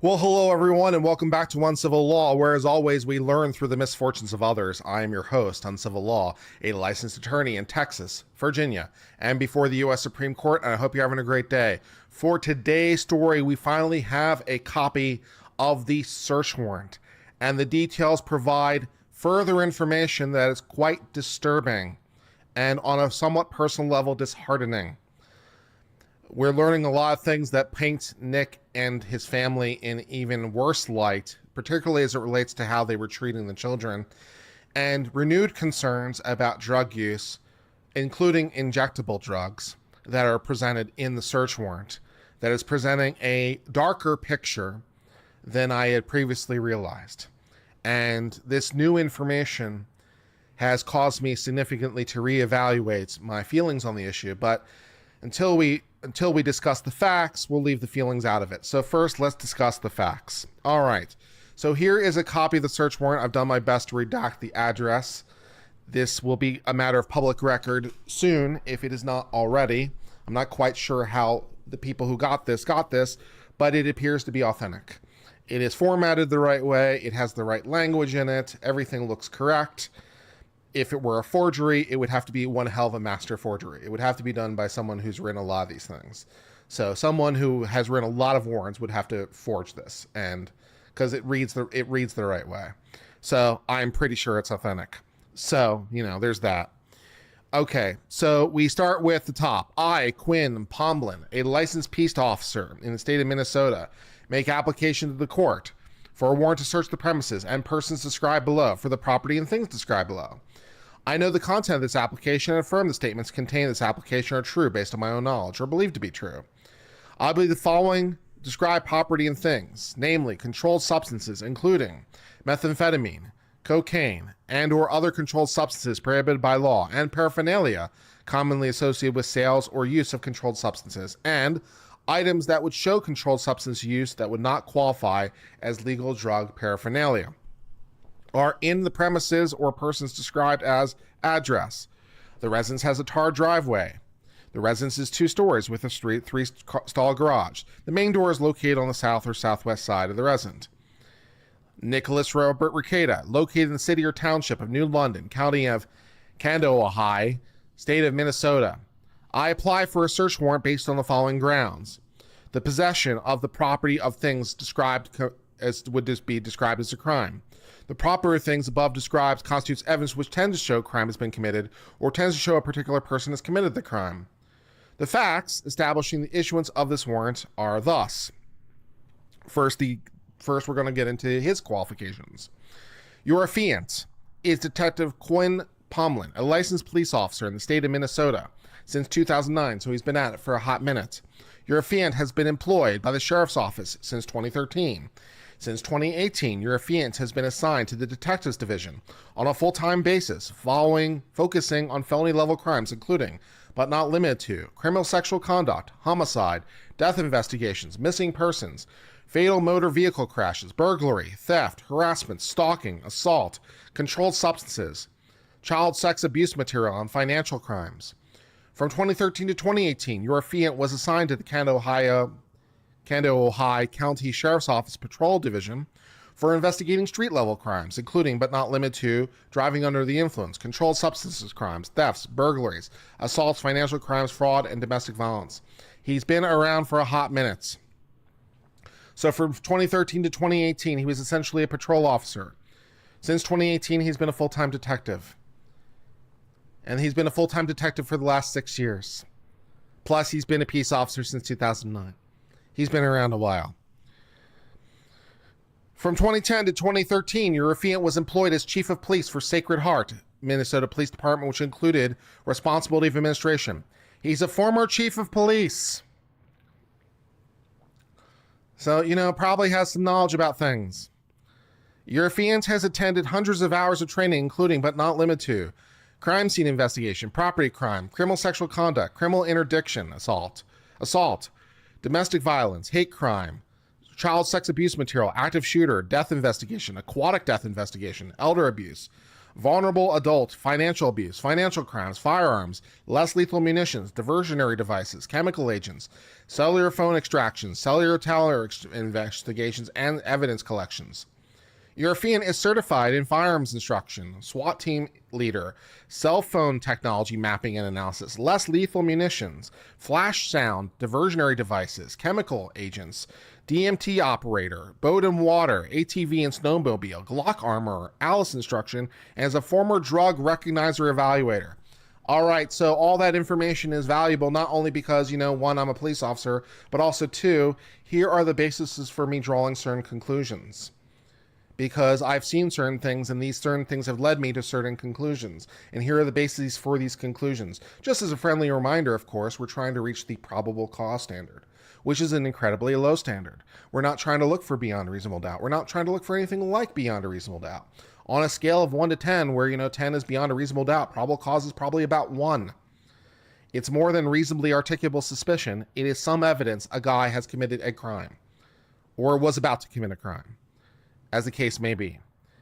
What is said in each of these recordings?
Well, hello everyone, and welcome back to Uncivil Law, where as always we learn through the misfortunes of others. I am your host, Uncivil Law, a licensed attorney in Texas, Virginia, and before the U.S. Supreme Court, and I hope you're having a great day. For today's story, we finally have a copy of the search warrant, and the details provide further information that is quite disturbing and on a somewhat personal level disheartening. We're learning a lot of things that paint Nick and his family in even worse light, particularly as it relates to how they were treating the children, and renewed concerns about drug use, including injectable drugs that are presented in the search warrant, that is presenting a darker picture than I had previously realized. And this new information has caused me significantly to reevaluate my feelings on the issue, but until we discuss the facts, we'll leave the feelings out of it. So first, let's discuss the facts. All right. So here is a copy of the search warrant. I've done my best to redact the address. This will be a matter of public record soon, if it is not already. I'm not quite sure how the people who got this, but it appears to be authentic. It is formatted the right way. It has the right language in it. Everything looks correct. If it were a forgery, it would have to be one hell of a master forgery. It would have to be done by someone who's written a lot of these things. So someone who has written a lot of warrants would have to forge this, and because it reads the right way. So I'm pretty sure it's authentic. So, there's that. Okay, so we start with the top. I, Quinn Pomblin, a licensed peace officer in the state of Minnesota, make application to the court for a warrant to search the premises and persons described below for the property and things described below. I know the content of this application and affirm the statements contained in this application are true based on my own knowledge or believed to be true. I believe the following describe property and things, namely controlled substances including methamphetamine, cocaine, and or other controlled substances prohibited by law, and paraphernalia commonly associated with sales or use of controlled substances, and items that would show controlled substance use that would not qualify as legal drug paraphernalia, are in the premises or persons described as address. The residence has a tarred driveway. The residence is 2 stories with a three-stall garage. The main door is located on the south or southwest side of the residence. Nicholas Robert Rekeita, located in the city or township of New London, county of Kanawha, state of Minnesota. I apply for a search warrant based on the following grounds: the possession of the property of things described as would this be described as a crime. The property of things above described constitutes evidence which tends to show crime has been committed or tends to show a particular person has committed the crime. The facts establishing the issuance of this warrant are thus. First, we're going to get into his qualifications. Your affiant is Detective Quinn Pomblin, a licensed police officer in the state of Minnesota since 2009, so he's been at it for a hot minute. Your affiant has been employed by the Sheriff's Office since 2013. Since 2018, your affiant has been assigned to the Detectives Division on a full-time basis, focusing on felony-level crimes including, but not limited to, criminal sexual conduct, homicide, death investigations, missing persons, fatal motor vehicle crashes, burglary, theft, harassment, stalking, assault, controlled substances, child sex abuse material, and financial crimes. From 2013 to 2018, your affiant was assigned to the Kanawha County Sheriff's Office Patrol Division for investigating street-level crimes, including but not limited to driving under the influence, controlled substances crimes, thefts, burglaries, assaults, financial crimes, fraud, and domestic violence. He's been around for a hot minute. So from 2013 to 2018, he was essentially a patrol officer. Since 2018, he's been a full-time detective. And he's been a full-time detective for the last 6 years. Plus, he's been a peace officer since 2009. He's been around a while. From 2010 to 2013, your affiant was employed as Chief of Police for Sacred Heart, Minnesota Police Department, which included responsibility of administration. He's a former Chief of Police. So, probably has some knowledge about things. Your affiant has attended hundreds of hours of training, including, but not limited to, crime scene investigation, property crime, criminal sexual conduct, criminal interdiction, assault, domestic violence, hate crime, child sex abuse material, active shooter, death investigation, aquatic death investigation, elder abuse, vulnerable adult, financial abuse, financial crimes, firearms, less lethal munitions, diversionary devices, chemical agents, cellular phone extractions, cellular tower investigations, and evidence collections. European is certified in firearms instruction, SWAT team leader, cell phone technology mapping and analysis, less lethal munitions, flash sound, diversionary devices, chemical agents, DMT operator, boat and water, ATV and snowmobile, Glock armor, Alice instruction, and is a former drug recognizer evaluator. All right, so all that information is valuable, not only because, one, I'm a police officer, but also two, here are the bases for me drawing certain conclusions. Because I've seen certain things, and these certain things have led me to certain conclusions. And here are the bases for these conclusions. Just as a friendly reminder, of course, we're trying to reach the probable cause standard, which is an incredibly low standard. We're not trying to look for beyond reasonable doubt. We're not trying to look for anything like beyond a reasonable doubt. On a scale of 1 to 10, where, 10 is beyond a reasonable doubt, probable cause is probably about 1. It's more than reasonably articulable suspicion. It is some evidence a guy has committed a crime or was about to commit a crime, as the case may be.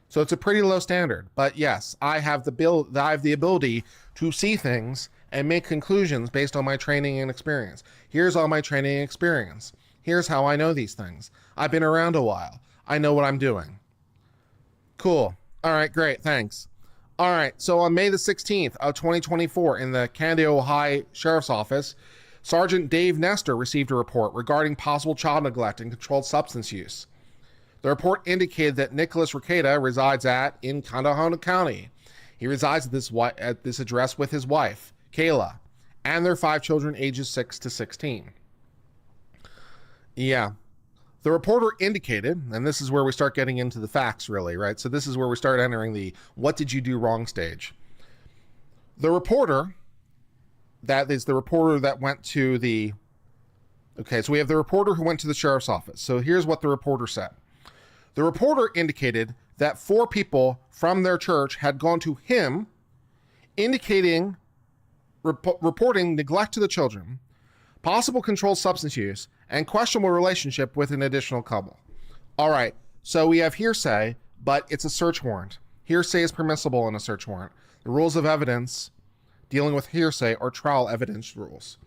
So it's a pretty low standard. But yes, I have the ability to see things and make conclusions based on my training and experience. Here's all my training and experience. Here's how I know these things. I've been around a while. I know what I'm doing. Cool. All right, great. Thanks. All right. So on May the 16th of 2024 in the Canada, Ohio Sheriff's Office, Sergeant Dave Nestor received a report regarding possible child neglect and controlled substance use. The report indicated that Nicholas Rekeita resides in Cuyahoga County. He resides at this address with his wife, Kayla, and their 5 children ages 6 to 16. Yeah. The reporter indicated, and this is where we start getting into the facts really, right? So this is where we start entering the what did you do wrong stage. The reporter, that is the reporter that went to the, okay, so we have the reporter who went to the sheriff's office. So here's what the reporter said. The reporter indicated that 4 people from their church had gone to him, indicating, reporting neglect to the children, possible controlled substance use, and questionable relationship with an additional couple. All right, so we have hearsay, but it's a search warrant. Hearsay is permissible in a search warrant. The rules of evidence dealing with hearsay are trial evidence rules.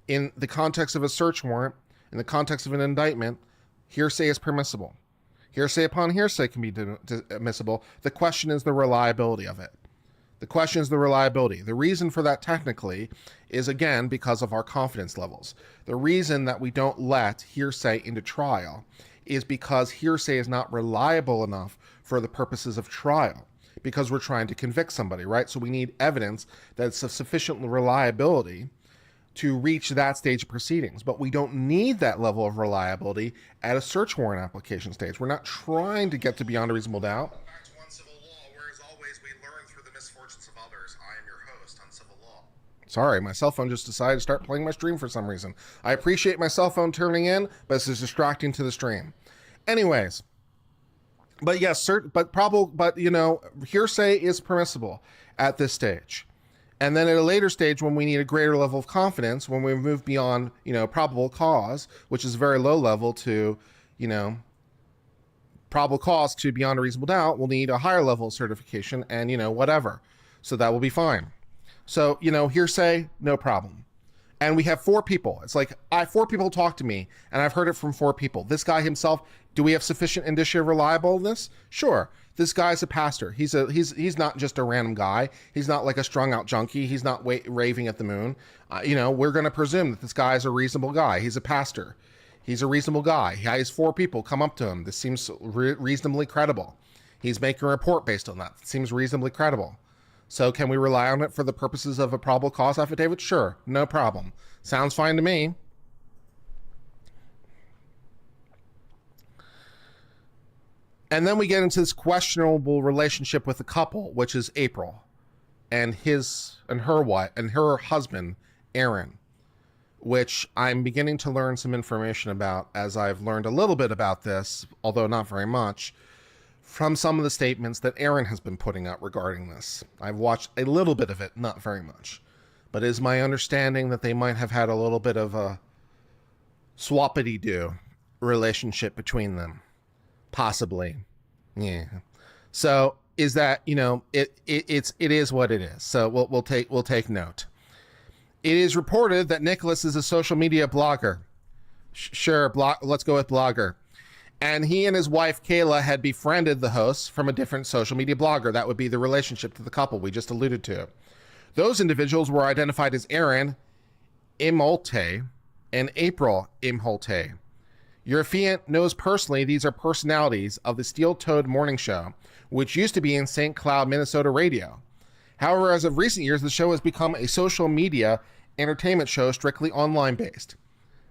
In the context of a search warrant, in the context of an indictment, hearsay is permissible. Hearsay upon hearsay can be admissible. The question is the reliability of it. The question is the reliability. The reason for that technically is, again, because of our confidence levels. The reason that we don't let hearsay into trial is because hearsay is not reliable enough for the purposes of trial, because we're trying to convict somebody, right? So we need evidence that's of sufficient reliability to reach that stage of proceedings. But we don't need that level of reliability at a search warrant application stage. We're not trying to get to beyond a reasonable doubt. Back to Uncivil Law, where as always we learn through the misfortunes of others. I am your host, Uncivil Law. Sorry, my cell phone just decided to start playing my stream for some reason. I appreciate my cell phone turning in, but this is distracting to the stream. Anyways, but yes, hearsay is permissible at this stage. And then at a later stage, when we need a greater level of confidence, when we move beyond, probable cause, which is a very low level to, probable cause to beyond a reasonable doubt, we'll need a higher level of certification and, whatever. So that will be fine. So, hearsay, no problem. And we have 4 people. It's like 4 people talk to me, and I've heard it from 4 people. This guy himself, do we have sufficient indicia of reliableness? Sure. This guy's a pastor. He's not just a random guy. He's not like a strung out junkie. He's not raving at the moon. We're going to presume that this guy is a reasonable guy. He's a pastor. He's a reasonable guy. He has 4 people come up to him. This seems reasonably credible. He's making a report based on that. It seems reasonably credible. So can we rely on it for the purposes of a probable cause affidavit? Sure, no problem. Sounds fine to me. And then we get into this questionable relationship with the couple, which is April and her husband, Aaron, which I'm beginning to learn some information about, as I've learned a little bit about this, although not very much, from some of the statements that Aaron has been putting out regarding this. I've watched a little bit of it, not very much, but it is my understanding that they might have had a little bit of a swappity-doo relationship between them. Possibly. Yeah. So is that, it is what it is. So we'll take note. It is reported that Nicholas is a social media blogger. Sure, let's go with blogger. And he and his wife, Kayla, had befriended the hosts from a different social media blogger. That would be the relationship to the couple we just alluded to. Those individuals were identified as Aaron Imholte and April Imholte. Eurofient knows personally these are personalities of the Steel-Toed Morning Show, which used to be in St. Cloud, Minnesota radio. However, as of recent years, the show has become a social media entertainment show strictly online based.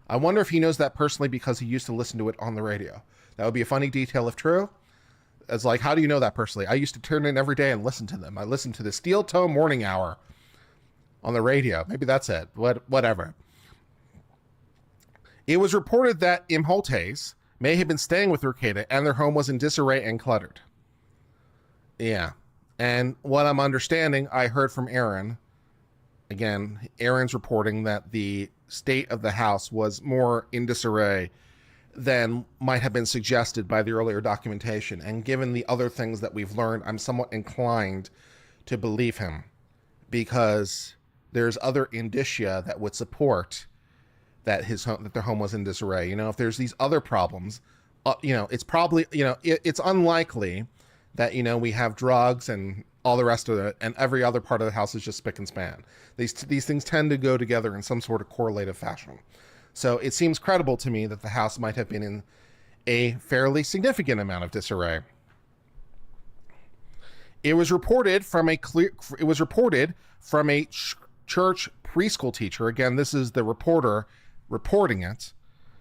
I wonder if he knows that personally because he used to listen to it on the radio. That would be a funny detail if true. It's like, how do you know that personally? I used to turn in every day and listen to them. I listened to the Steel-Toe Morning Hour on the radio. Maybe that's it. Whatever. It was reported that Imholtes may have been staying with Rekeita and their home was in disarray and cluttered. Yeah. And what I'm understanding, I heard from Aaron. Again, Aaron's reporting that the state of the house was more in disarray than might have been suggested by the earlier documentation. And given the other things that we've learned, I'm somewhat inclined to believe him because there's other indicia that would support that their home was in disarray. If there's these other problems, it's probably, it's unlikely that, we have drugs and all the rest of it, and every other part of the house is just spick and span. These things tend to go together in some sort of correlative fashion. So it seems credible to me that the house might have been in a fairly significant amount of disarray. It was reported from a church preschool teacher. Again, this is the reporter reporting it.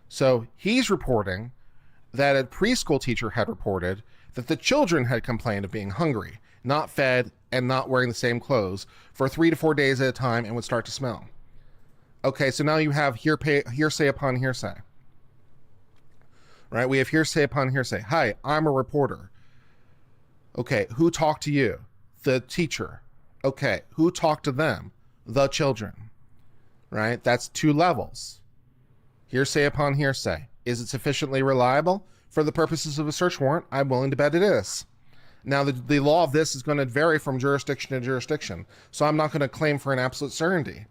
So he's reporting that a preschool teacher had reported that the children had complained of being hungry, not fed, and not wearing the same clothes for 3 to 4 days at a time and would start to smell. Okay, so now you have hearsay upon hearsay. Right? We have hearsay upon hearsay. Hi, I'm a reporter. Okay, who talked to you? The teacher. Okay, who talked to them? The children. Right? That's 2 levels. Hearsay upon hearsay. Is it sufficiently reliable? For the purposes of a search warrant, I'm willing to bet it is. Now, the law of this is going to vary from jurisdiction to jurisdiction, so I'm not going to claim for an absolute certainty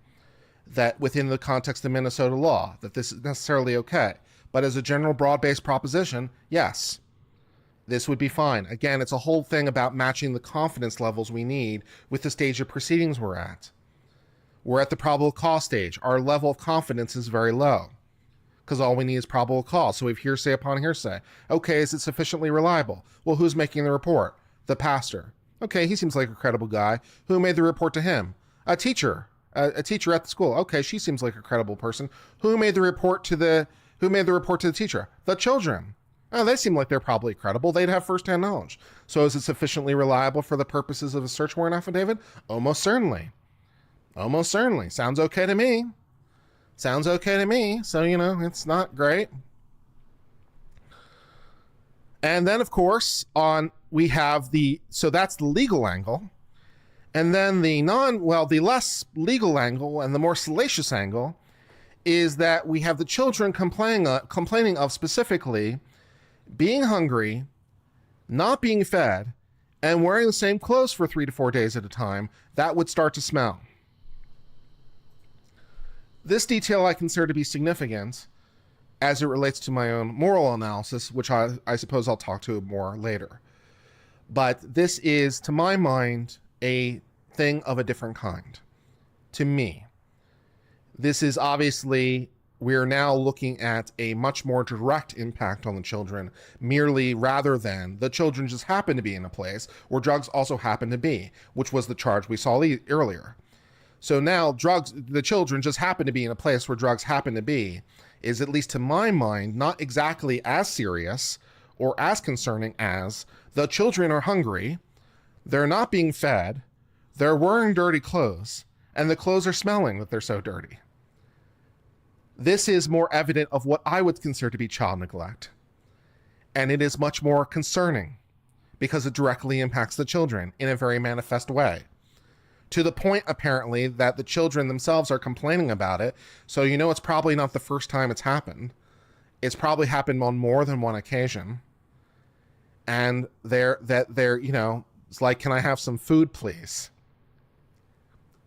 that within the context of Minnesota law, that this is necessarily okay. But as a general broad-based proposition, yes, this would be fine. Again, it's a whole thing about matching the confidence levels we need with the stage of proceedings we're at. We're at the probable cause stage. Our level of confidence is very low because all we need is probable cause. So we have hearsay upon hearsay. Okay, is it sufficiently reliable? Well, who's making the report? The pastor. Okay, he seems like a credible guy. Who made the report to him? A teacher. A teacher at the school. Okay, she seems like a credible person. Who made the report to the teacher? The children. Oh, they seem like they're probably credible. They'd have firsthand knowledge. So is it sufficiently reliable for the purposes of a search warrant affidavit? Almost certainly. Almost certainly. Sounds okay to me. Sounds okay to me. So, it's not great. And then, of course, so that's the legal angle. And then the less legal angle and the more salacious angle is that we have the children complaining of specifically being hungry, not being fed, and wearing the same clothes for 3 to 4 days at a time. That would start to smell. This detail I consider to be significant as it relates to my own moral analysis, which I suppose I'll talk to more later. But this is, to my mind, a thing of a different kind. To me, this is obviously, we're now looking at a much more direct impact on the children, rather than the children just happen to be in a place where drugs also happen to be, which was the charge we saw earlier. So now the children just happen to be in a place where drugs happen to be, is at least to my mind, not exactly as serious or as concerning as the children are hungry, they're not being fed, they're wearing dirty clothes, and the clothes are smelling that they're so dirty. This is more evident of what I would consider to be child neglect. And it is much more concerning because it directly impacts the children in a very manifest way. To the point, apparently, that the children themselves are complaining about it. So it's probably not the first time it's happened. It's probably happened on more than one occasion. And they're It's like, can I have some food, please?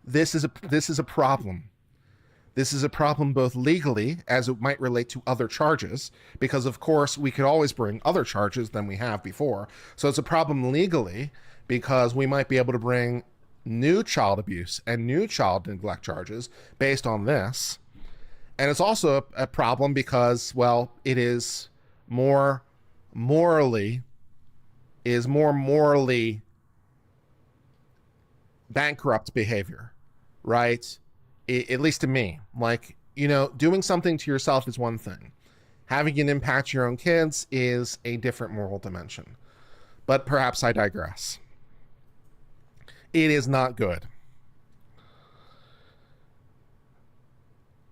This is a problem. This is a problem both legally, as it might relate to other charges, because of course we could always bring other charges than we have before. So it's a problem legally because we might be able to bring new child abuse and new child neglect charges based on this. And it's also a problem because, well, it is more morally bankrupt behavior, right? At least to me. Like, doing something to yourself is one thing. Having it impact your own kids is a different moral dimension. But perhaps I digress. It is not good.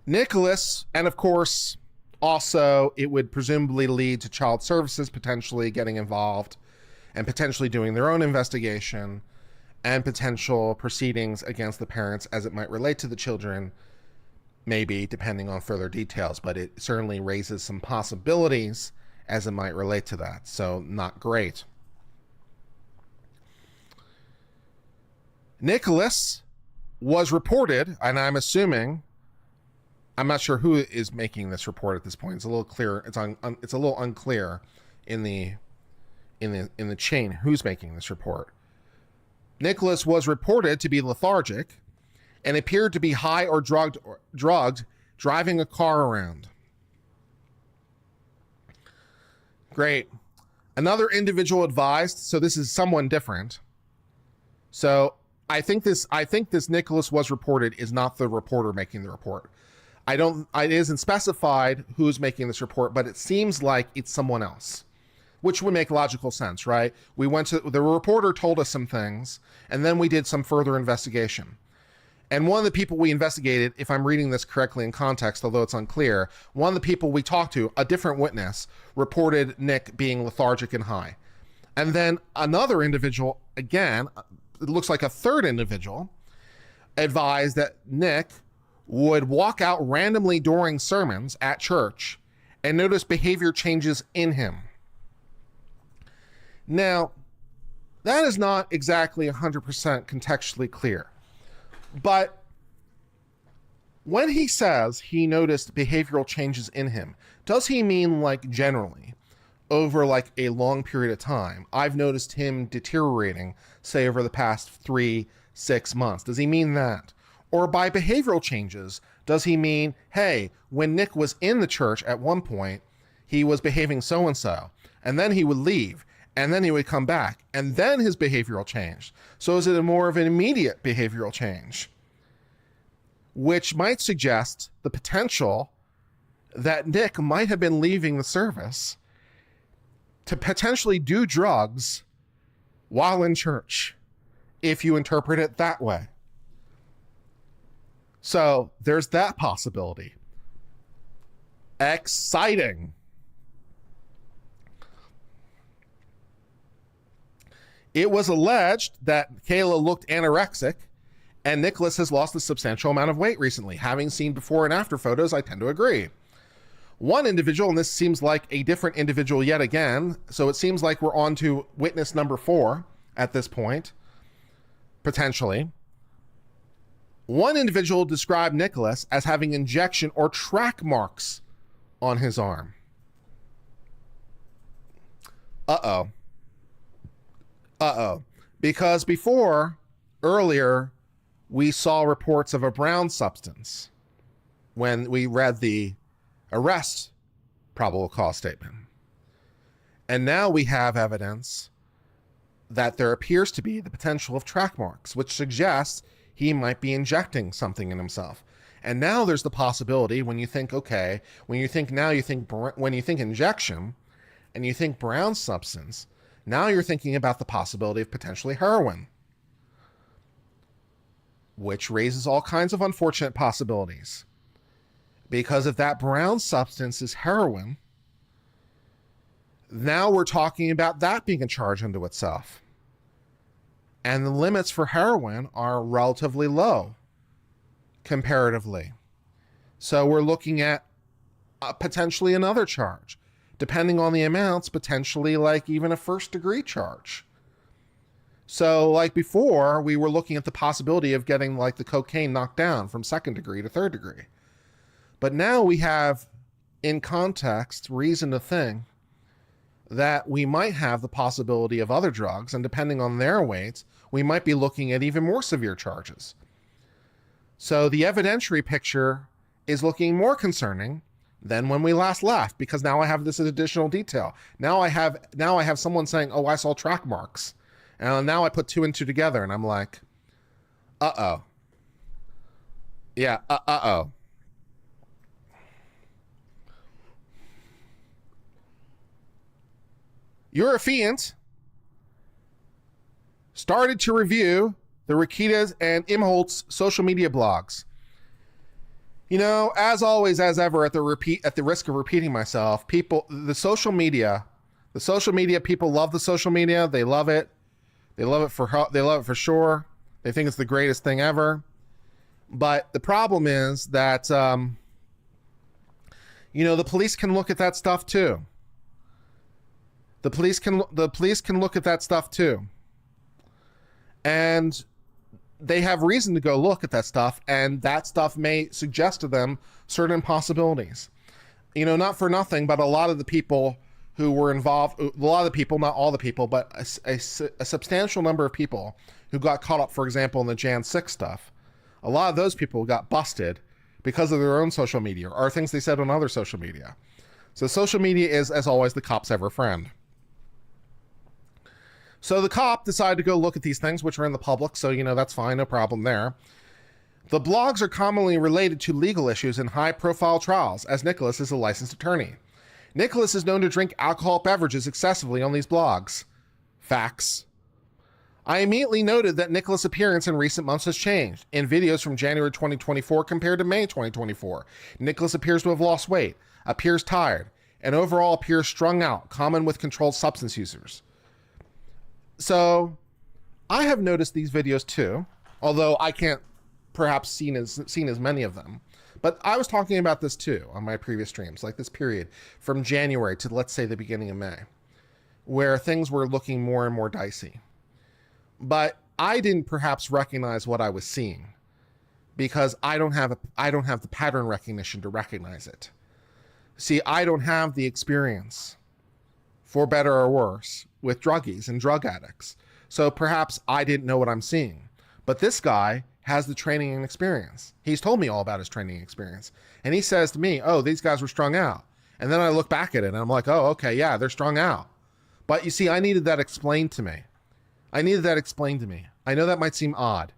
Nicholas, and of course, also it would presumably lead to child services potentially getting involved and potentially doing their own investigation and potential proceedings against the parents as it might relate to the children, maybe depending on further details, but it certainly raises some possibilities as it might relate to that. So not great. Nicholas was reported, and I'm assuming, I'm not sure who is making this report at this point. It's a little clear. It's a little unclear in the chain who's making this report. Nicholas was reported to be lethargic and appeared to be high or drugged, driving a car around. Great. Another individual advised, so this is someone different. So I think this Nicholas was reported is not the reporter making the report. It isn't specified who's making this report, but it seems like it's someone else, which would make logical sense, right? The reporter told us some things, and then we did some further investigation. And one of the people we investigated, if I'm reading this correctly in context, although it's unclear, one of the people we talked to, a different witness, reported Nick being lethargic and high. And then another individual, again, it looks like a third individual, advised that Nick would walk out randomly during sermons at church and notice behavior changes in him. Now, that is not exactly 100% contextually clear. But when he says he noticed behavioral changes in him, does he mean like generally over like a long period of time? I've noticed him deteriorating, say over the past 3-6 months. Does he mean that? Or by behavioral changes, does he mean, hey, when Nick was in the church at one point, he was behaving so-and-so, and then he would leave, and then he would come back, and then his behavioral changed. So is it a more of an immediate behavioral change? Which might suggest the potential that Nick might have been leaving the service to potentially do drugs while in church, if you interpret it that way. So there's that possibility. Exciting. It was alleged that Kayla looked anorexic, and Nicholas has lost a substantial amount of weight recently. Having seen before and after photos, I tend to agree. One individual, and this seems like a different individual yet again, so it seems like we're on to witness number 4 at this point, potentially. One individual described Nicholas as having injection or track marks on his arm. Uh-oh. Because earlier, we saw reports of a brown substance when we read the arrest probable cause statement. And now we have evidence that there appears to be the potential of track marks, which suggests he might be injecting something in himself. And now there's the possibility when you think injection and you think brown substance, now you're thinking about the possibility of potentially heroin, which raises all kinds of unfortunate possibilities. Because if that brown substance is heroin, now we're talking about that being a charge unto itself. And the limits for heroin are relatively low, comparatively. So we're looking at potentially another charge. Depending on the amounts, potentially like even a first-degree charge. So like before, we were looking at the possibility of getting like the cocaine knocked down from second degree to third degree. But now we have, in context, reason to think that we might have the possibility of other drugs, and depending on their weights, we might be looking at even more severe charges. So the evidentiary picture is looking more concerning than when we last left, because now I have this additional detail. Now I have someone saying, "Oh, I saw track marks," and now I put two and two together, and I'm like, "Uh-oh, yeah, uh-oh." Eurofient started to review the Rekeita's and Imholt's social media blogs. You know, as always, as ever, at the risk of repeating myself, the social media people love the social media. They love it. They love it for sure. They think it's the greatest thing ever. But the problem is that, the police can look at that stuff too. The police can look at that stuff too. And they have reason to go look at that stuff, and that stuff may suggest to them certain possibilities. Not for nothing, but a lot of the people who were involved, not all the people, but a substantial number of people who got caught up, for example, in the Jan 6 stuff, a lot of those people got busted because of their own social media or things they said on other social media. So social media is, as always, the cop's ever friend. So the cop decided to go look at these things, which are in the public, so, that's fine, no problem there. The blogs are commonly related to legal issues in high-profile trials, as Nicholas is a licensed attorney. Nicholas is known to drink alcoholic beverages excessively on these blogs. Facts. I immediately noted that Nicholas' appearance in recent months has changed. In videos from January 2024 compared to May 2024, Nicholas appears to have lost weight, appears tired, and overall appears strung out, common with controlled substance users. So I have noticed these videos too, although I can't perhaps seen as many of them. But I was talking about this too on my previous streams, like this period from January to, let's say, the beginning of May, where things were looking more and more dicey. But I didn't perhaps recognize what I was seeing because I don't have the pattern recognition to recognize it. See, I don't have the experience, for better or worse, with druggies and drug addicts. So perhaps I didn't know what I'm seeing. But this guy has the training and experience. He's told me all about his training experience. And he says to me, "Oh, these guys were strung out." And then I look back at it and I'm like, "Oh, okay, yeah, they're strung out." But you see, I needed that explained to me. I know that might seem odd,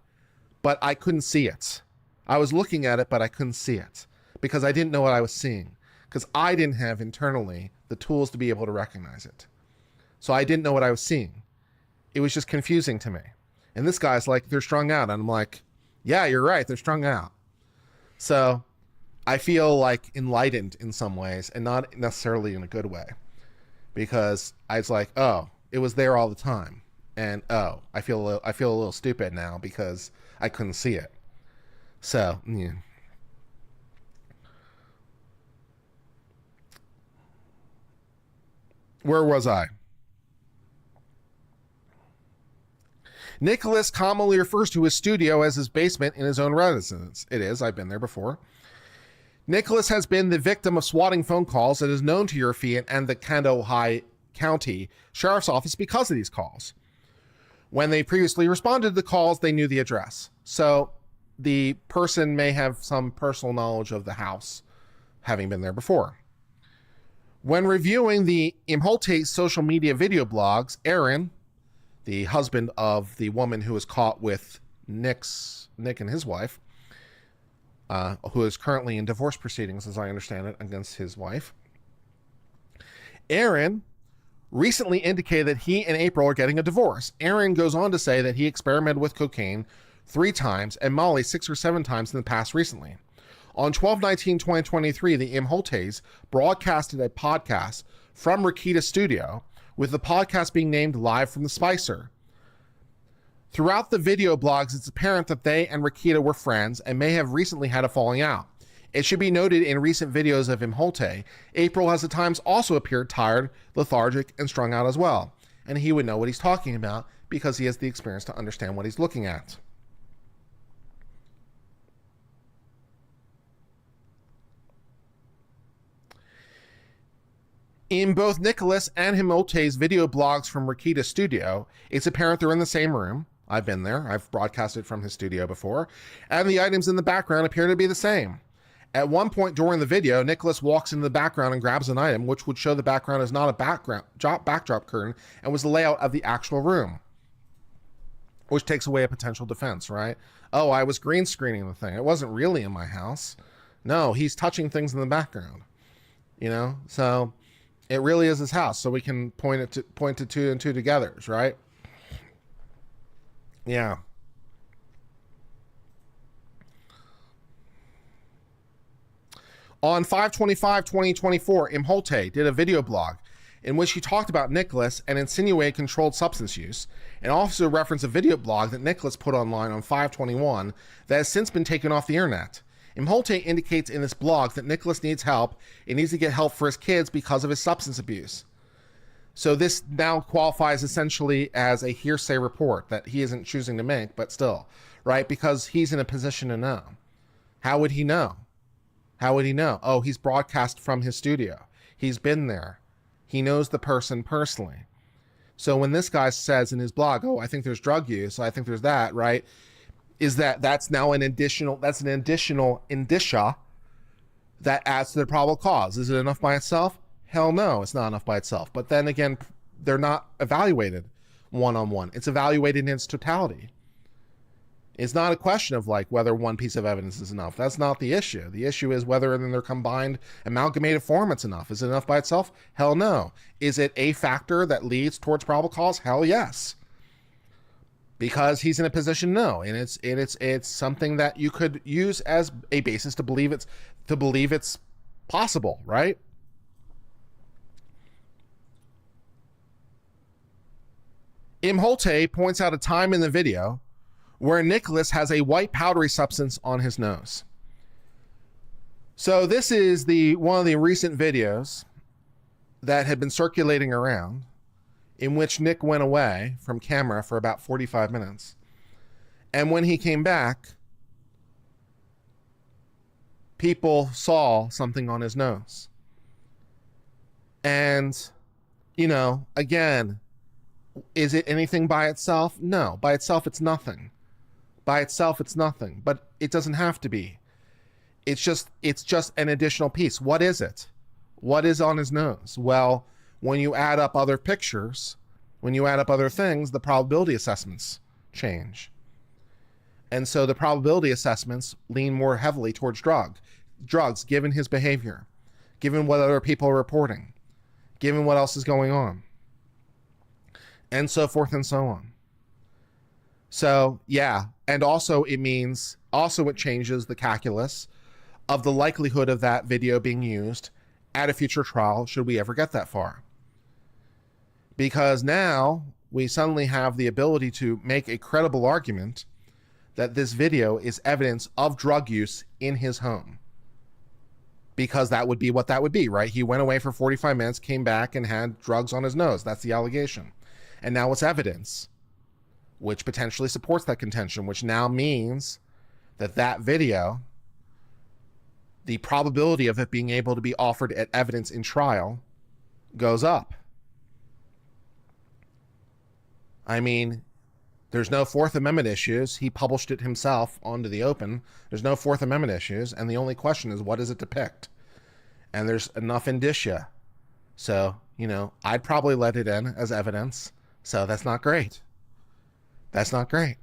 but I couldn't see it. I was looking at it, but I couldn't see it because I didn't know what I was seeing, because I didn't have internally the tools to be able to recognize it. So I didn't know what I was seeing. It was just confusing to me. And this guy's like, "They're strung out." And I'm like, "Yeah, you're right. They're strung out." So I feel like enlightened in some ways, and not necessarily in a good way, because I was like, "Oh, it was there all the time." And oh, I feel a little stupid now because I couldn't see it. So, yeah. Where was I? Nicholas commonly refers to his studio as his basement in his own residence. It is. I've been there before. Nicholas has been the victim of swatting phone calls that is known to Eurofient and the Kanawha County Sheriff's Office because of these calls. When they previously responded to the calls, they knew the address. So the person may have some personal knowledge of the house, having been there before. When reviewing the Imholte social media video blogs, Aaron, the husband of the woman who was caught with Nick and his wife, who is currently in divorce proceedings, as I understand it, against his wife. Aaron recently indicated that he and April are getting a divorce. Aaron goes on to say that he experimented with cocaine 3 times and Molly 6 or 7 times in the past recently. On 12/19/2023, the Imholtes broadcasted a podcast from Rekeita's studio, with the podcast being named Live from the Spicer. Throughout the video blogs, it's apparent that they and Rekeita were friends and may have recently had a falling out. It should be noted in recent videos of Imholte, April has at times also appeared tired, lethargic, and strung out as well. And he would know what he's talking about because he has the experience to understand what he's looking at. In both Nicholas and Himolte's video blogs from Rekeita studio, it's apparent they're in the same room. I've been there. I've broadcasted from his studio before. And the items in the background appear to be the same. At one point during the video, Nicholas walks into the background and grabs an item, which would show the background is not a backdrop curtain and was the layout of the actual room, which takes away a potential defense, right? Oh, I was green screening the thing. It wasn't really in my house. No, he's touching things in the background, you know? So it really is his house. So we can point to two and two together, right? Yeah. On 5/25/2024, Imholte did a video blog in which he talked about Nicholas and insinuated controlled substance use, and also referenced a video blog that Nicholas put online on 5/21 that has since been taken off the internet. Imholte indicates in this blog that Nicholas needs help and needs to get help for his kids because of his substance abuse. So this now qualifies essentially as a hearsay report that he isn't choosing to make, but still, right? Because he's in a position to know. How would he know? How would he know? Oh, he's broadcast from his studio. He's been there. He knows the person personally. So when this guy says in his blog, oh, I think there's drug use, I think there's that, right? That's now an additional indicia that adds to the probable cause. Is it enough by itself? Hell no, it's not enough by itself. But then again, they're not evaluated one-on-one. It's evaluated in its totality. It's not a question of like whether one piece of evidence is enough. That's not the issue. The issue is whether in their combined amalgamated form it's enough. Is it enough by itself? Hell no. Is it a factor that leads towards probable cause? Hell yes. Because he's in a position no, and it's something that you could use as a basis to believe it's possible, right? Imholte points out a time in the video where Nicholas has a white powdery substance on his nose. So this is one of the recent videos that had been circulating around in which Nick went away from camera for about 45 minutes. And when he came back, people saw something on his nose. And, you know, again, is it anything by itself? No, by itself it's nothing. By itself it's nothing, but it doesn't have to be. It's just an additional piece. What is it? What is on his nose? Well, when you add up other pictures, when you add up other things, the probability assessments change. And so the probability assessments lean more heavily towards drugs, given his behavior, given what other people are reporting, given what else is going on, and so forth and so on. So yeah, and also it changes the calculus of the likelihood of that video being used at a future trial should we ever get that far. Because now we suddenly have the ability to make a credible argument that this video is evidence of drug use in his home. Because that would be what that would be, right? He went away for 45 minutes, came back and had drugs on his nose. That's the allegation. And now it's evidence, which potentially supports that contention, which now means that that video, the probability of it being able to be offered as evidence in trial goes up. I mean, there's no Fourth Amendment issues. He published it himself onto the open. There's no Fourth Amendment issues. And the only question is, what does it depict? And there's enough indicia. So, you know, I'd probably let it in as evidence. So that's not great. That's not great.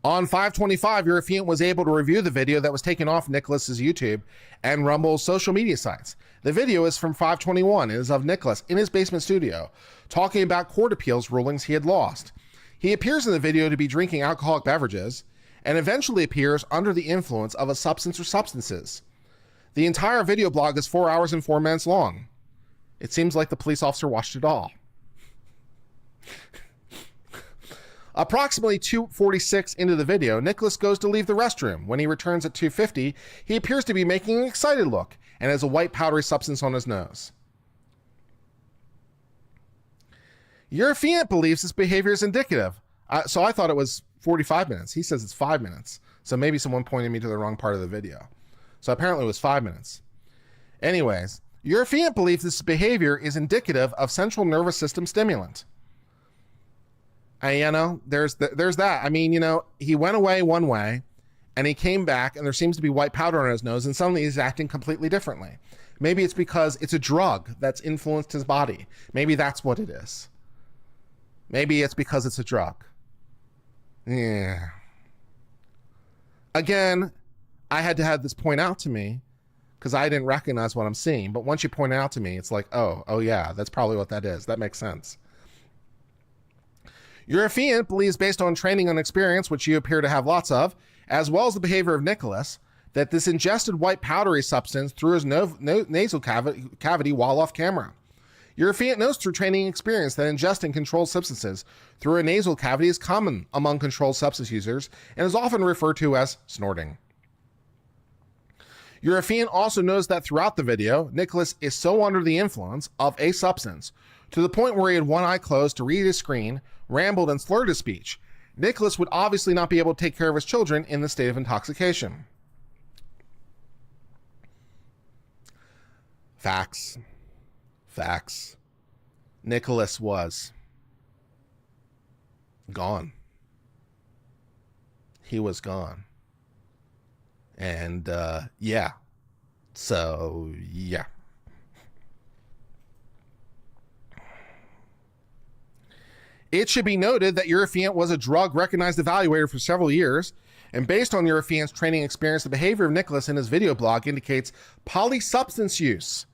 On 5/25, your affiant was able to review the video that was taken off Nicholas's YouTube and Rumble's social media sites. The video is from 5/21. It is of Nicholas in his basement studio talking about court appeals rulings he had lost. He appears in the video to be drinking alcoholic beverages and eventually appears under the influence of a substance or substances. The entire video blog is 4 hours and 4 minutes long. It seems like the police officer watched it all. Approximately 2:46 into the video, Nicholas goes to leave the restroom. When he returns at 2:50, he appears to be making an excited look and has a white powdery substance on his nose. Your affiant believes this behavior is indicative. So I thought it was 45 minutes. He says it's 5 minutes. So maybe someone pointed me to the wrong part of the video. So apparently it was 5 minutes. Anyways, your affiant believes this behavior is indicative of central nervous system stimulant. And, there's that. I mean, he went away one way and he came back and there seems to be white powder on his nose and suddenly he's acting completely differently. Maybe it's because it's a drug that's influenced his body. Maybe that's what it is. Maybe it's because it's a drug. Yeah. Again, I had to have this point out to me because I didn't recognize what I'm seeing. But once you point it out to me, it's like, oh yeah, that's probably what that is. That makes sense. Your affiant believes, based on training and experience, which you appear to have lots of, as well as the behavior of Nicholas, that this ingested white powdery substance through his nasal cavity while off camera. Your affiant knows through training and experience that ingesting controlled substances through a nasal cavity is common among controlled substance users and is often referred to as snorting. Your affiant also knows that throughout the video, Nicholas is so under the influence of a substance to the point where he had one eye closed to read his screen, rambled and slurred his speech. Nicholas would obviously not be able to take care of his children in the state of intoxication. Facts. Nicholas was gone. He was gone. And yeah. So yeah. It should be noted that your affiant was a drug recognized evaluator for several years, and based on your affiant's training experience, the behavior of Nicholas in his video blog indicates polysubstance use,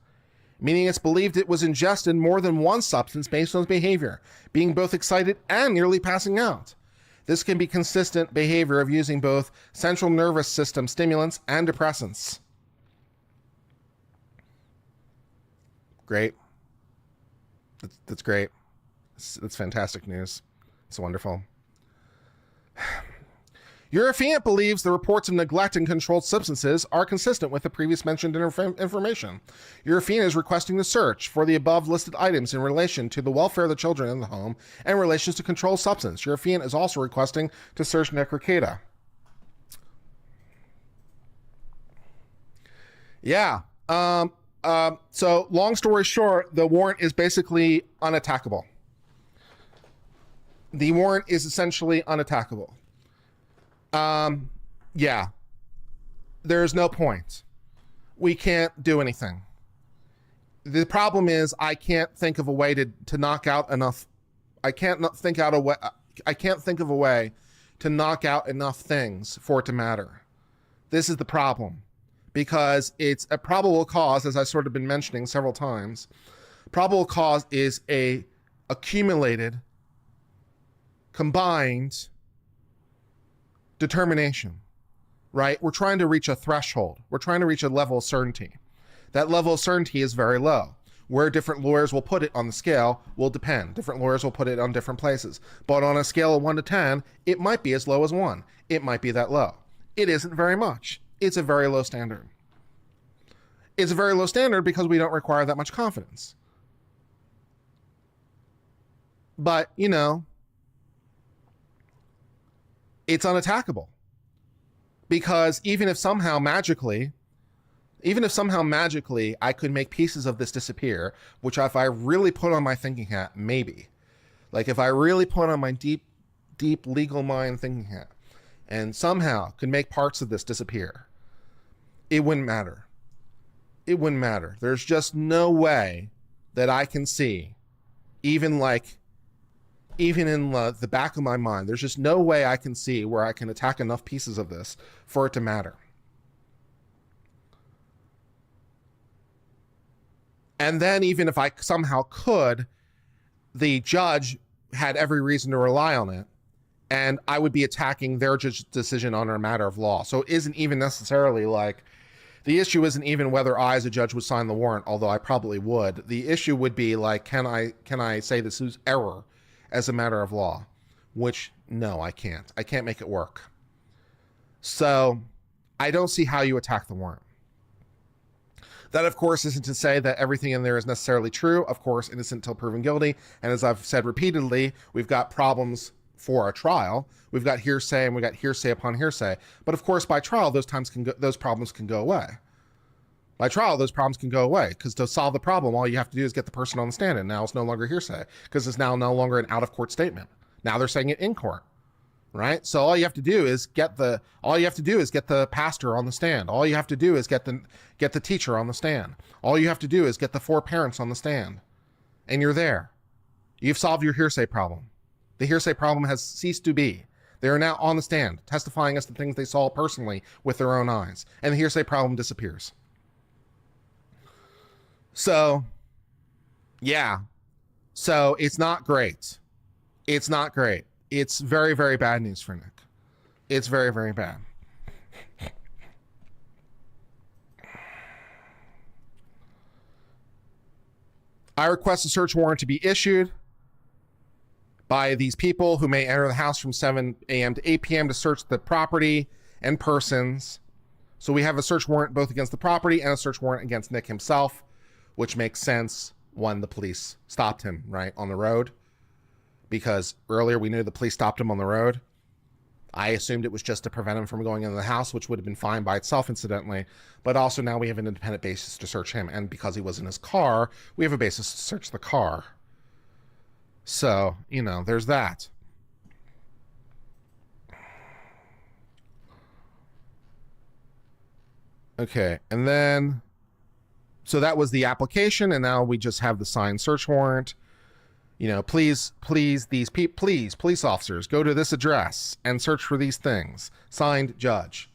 meaning it's believed it was ingested more than one substance based on his behavior, being both excited and nearly passing out. This can be consistent behavior of using both central nervous system stimulants and depressants. Great. That's great. That's fantastic news. It's wonderful. Your affiant believes the reports of neglect and controlled substances are consistent with the previous mentioned information. Your affiant is requesting the search for the above listed items in relation to the welfare of the children in the home and relations to controlled substance. Your affiant is also requesting to search Rekeita. Yeah. So long story short, the warrant is basically unattackable. The warrant is essentially unattackable. Yeah, there's no point. We can't do anything. The problem is I can't think of a way to knock out enough. I can't think of a way to knock out enough things for it to matter. This is the problem, because it's a probable cause, as I've sort of been mentioning several times. Probable cause is a accumulated, combined determination, right? We're trying to reach a threshold. We're trying to reach a level of certainty. That level of certainty is very low. Where different lawyers will put it on the scale will depend. Different lawyers will put it on different places. But on a scale of 1 to 10, it might be as low as 1. It might be that low. It isn't very much. It's a very low standard. It's a very low standard because we don't require that much confidence. But, it's unattackable, because even if somehow magically I could make pieces of this disappear, which if I really put on my thinking hat, maybe, like if I really put on my deep legal mind thinking hat and somehow could make parts of this disappear, it wouldn't matter. It wouldn't matter. There's just no way that I can see, even in the back of my mind, there's just no way I can see where I can attack enough pieces of this for it to matter. And then even if I somehow could, the judge had every reason to rely on it, and I would be attacking their decision on a matter of law. So it isn't even necessarily like, the issue isn't even whether I as a judge would sign the warrant, although I probably would. The issue would be like, can I say this is error as a matter of law? Which, no, I can't. I can't make it work. So I don't see how you attack the warrant. That, of course, isn't to say that everything in there is necessarily true. Of course, innocent until proven guilty. And as I've said repeatedly, we've got problems for a trial. We've got hearsay and we've got hearsay upon hearsay. But of course, by trial, those problems can go away. By trial, those problems can go away, because to solve the problem, all you have to do is get the person on the stand, and now it's no longer hearsay, because it's now no longer an out-of-court statement. Now they're saying it in court, right? So all you have to do is get the pastor on the stand. All you have to do is get the teacher on the stand. All you have to do is get the 4 parents on the stand, and you're there. You've solved your hearsay problem. The hearsay problem has ceased to be. They are now on the stand, testifying as to things they saw personally with their own eyes, and the hearsay problem disappears. So, yeah. So it's not great. It's not great. It's very, very bad news for Nick. It's very, very bad. I request a search warrant to be issued by these people who may enter the house from 7 a.m. to 8 p.m. to search the property and persons. So we have a search warrant both against the property and a search warrant against Nick himself, which makes sense when the police stopped him, right, on the road. Because earlier we knew the police stopped him on the road. I assumed it was just to prevent him from going into the house, which would have been fine by itself, incidentally. But also now we have an independent basis to search him. And because he was in his car, we have a basis to search the car. So, you know, there's that. Okay, and then... So that was the application, and now we just have the signed search warrant. You know, please, police officers, go to this address and search for these things. Signed, Judge.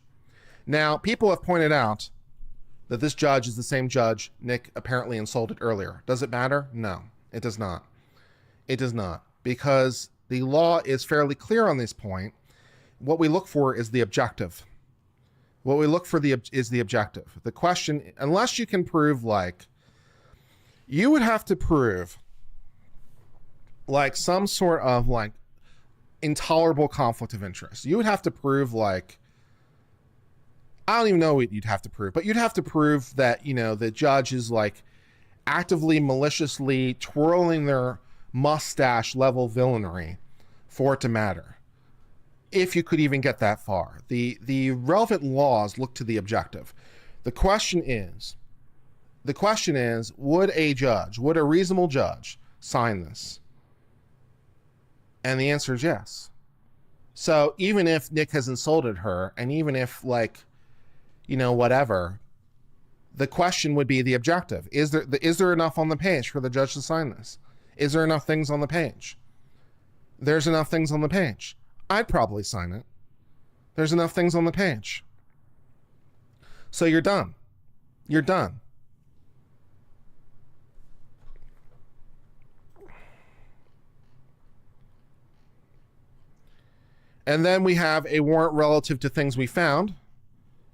Now, people have pointed out that this judge is the same judge Nick apparently insulted earlier. Does it matter? No, it does not. It does not, because the law is fairly clear on this point. What we look for is the objective. What we look for is the objective. The question, unless you can prove, like, you would have to prove like some sort of like intolerable conflict of interest. You would have to prove, like, I don't even know what you'd have to prove, but you'd have to prove that, you know, the judge is like actively, maliciously twirling their mustache level villainy for it to matter. If you could even get that far. The relevant laws look to the objective. The question is, would a reasonable judge sign this? And the answer is yes. So even if Nick has insulted her, and even if, like, you know, whatever, the question would be the objective. Is there enough on the page for the judge to sign this? Is there enough things on the page? There's enough things on the page. I'd probably sign it. There's enough things on the page. So you're done. You're done. And then we have a warrant relative to things we found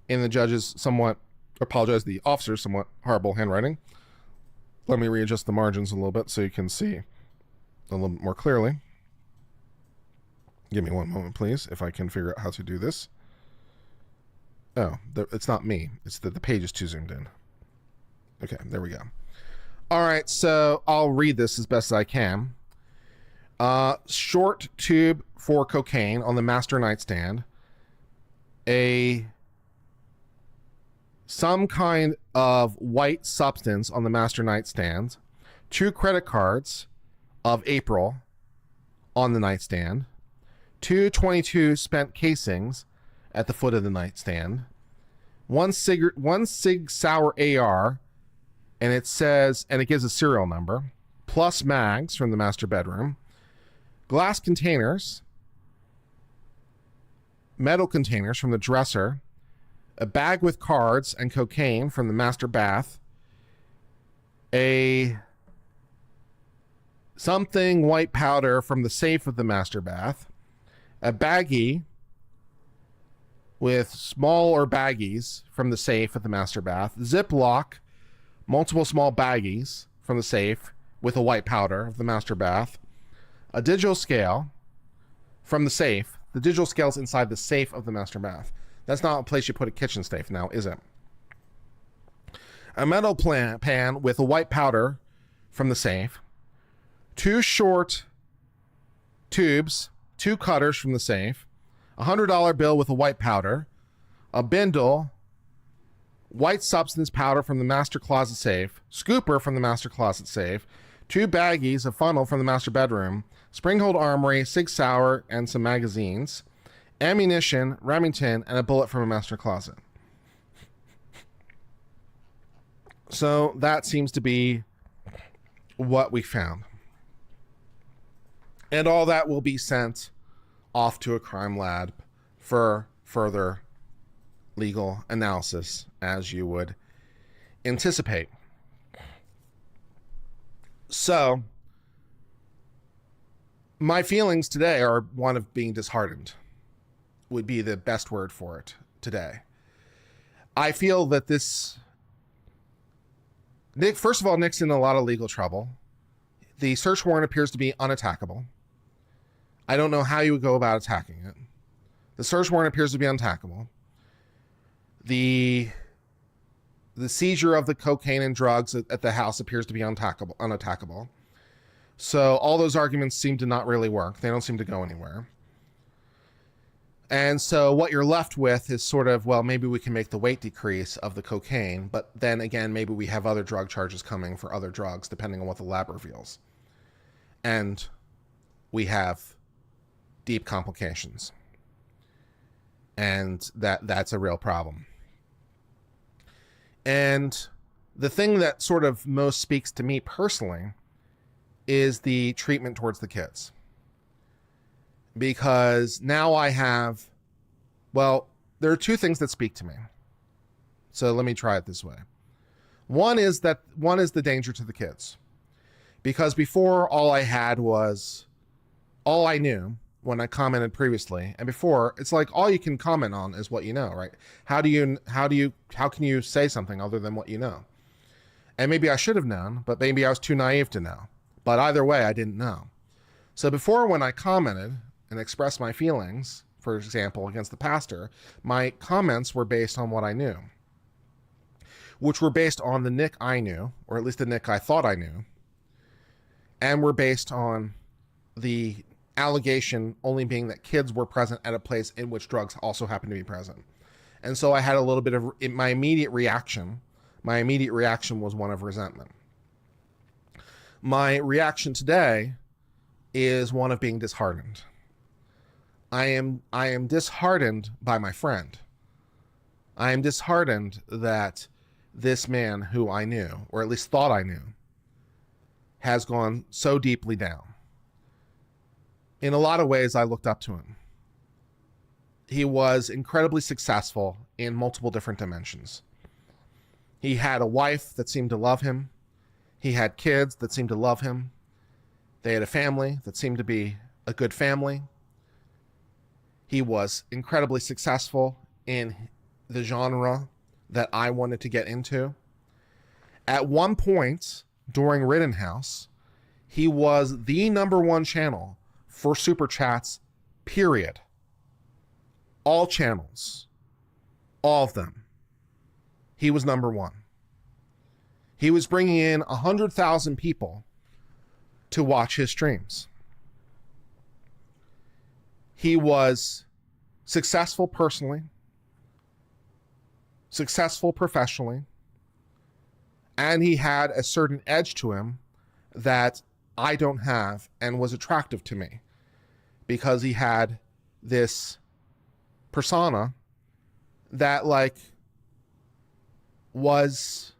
in the judge's the officer's somewhat horrible handwriting. Let me readjust the margins a little bit so you can see a little bit more clearly. Give me one moment, please, if I can figure out how to do this. Oh, it's not me. It's that the page is too zoomed in. Okay, there we go. All right, so I'll read this as best as I can. Short tube for cocaine on the master nightstand. Some kind of white substance on the master nightstand. 2 credit cards of April on the nightstand. 2 22 spent casings at the foot of the nightstand. 1 Sig Sauer AR, and it gives a serial number, plus mags from the master bedroom. Glass containers, metal containers from the dresser, a bag with cards and cocaine from the master bath, something white powder from the safe of the master bath, a baggie with smaller baggies from the safe of the master bath, Ziploc, multiple small baggies from the safe with a white powder of the master bath, a digital scale from the safe. The digital scale is inside the safe of the master bath. That's not a place you put a kitchen safe now, is it? a metal pan with a white powder from the safe, 2 short tubes, 2 cutters from the safe, a $100 bill with a white powder, a bindle, white substance powder from the master closet safe, scooper from the master closet safe, 2 baggies, a funnel from the master bedroom, spring-hold armory, Sig Sauer, and some magazines, ammunition, Remington, and a bullet from a master closet. So that seems to be what we found. And all that will be sent off to a crime lab for further legal analysis, as you would anticipate. So, my feelings today are one of being disheartened, would be the best word for it today. I feel that first of all, Nick's in a lot of legal trouble. The search warrant appears to be unattackable. I don't know how you would go about attacking it. The search warrant appears to be unattackable. The seizure of the cocaine and drugs at the house appears to be unattackable. So all those arguments seem to not really work. They don't seem to go anywhere. And so what you're left with is sort of, well, maybe we can make the weight decrease of the cocaine, but then again, maybe we have other drug charges coming for other drugs, depending on what the lab reveals. And we have deep complications. And that's a real problem. And the thing that sort of most speaks to me personally is the treatment towards the kids. Because now I have, well, there are 2 things that speak to me. So let me try it this way. One is the danger to the kids. Because before, all I knew when I commented previously, and before, it's like all you can comment on is what you know, right? How can you say something other than what you know? And maybe I should have known, but maybe I was too naive to know. But either way, I didn't know. So before, when I commented and expressed my feelings, for example, against the pastor, my comments were based on what I knew, which were based on the Nick I knew, or at least the Nick I thought I knew, and were based on the allegation only being that kids were present at a place in which drugs also happened to be present. And so I had a little bit of, my immediate reaction was one of resentment. My reaction today is one of being disheartened. I am disheartened by my friend. I am disheartened that this man who I knew, or at least thought I knew, has gone so deeply down. In a lot of ways, I looked up to him. He was incredibly successful in multiple different dimensions. He had a wife that seemed to love him. He had kids that seemed to love him. They had a family that seemed to be a good family. He was incredibly successful in the genre that I wanted to get into. At one point during Rittenhouse, he was the #1 channel for super chats, period. All channels, all of them. He was #1. He was bringing in 100,000 people to watch his streams. He was successful personally, successful professionally, and he had a certain edge to him that I don't have and was attractive to me, because he had this persona that was,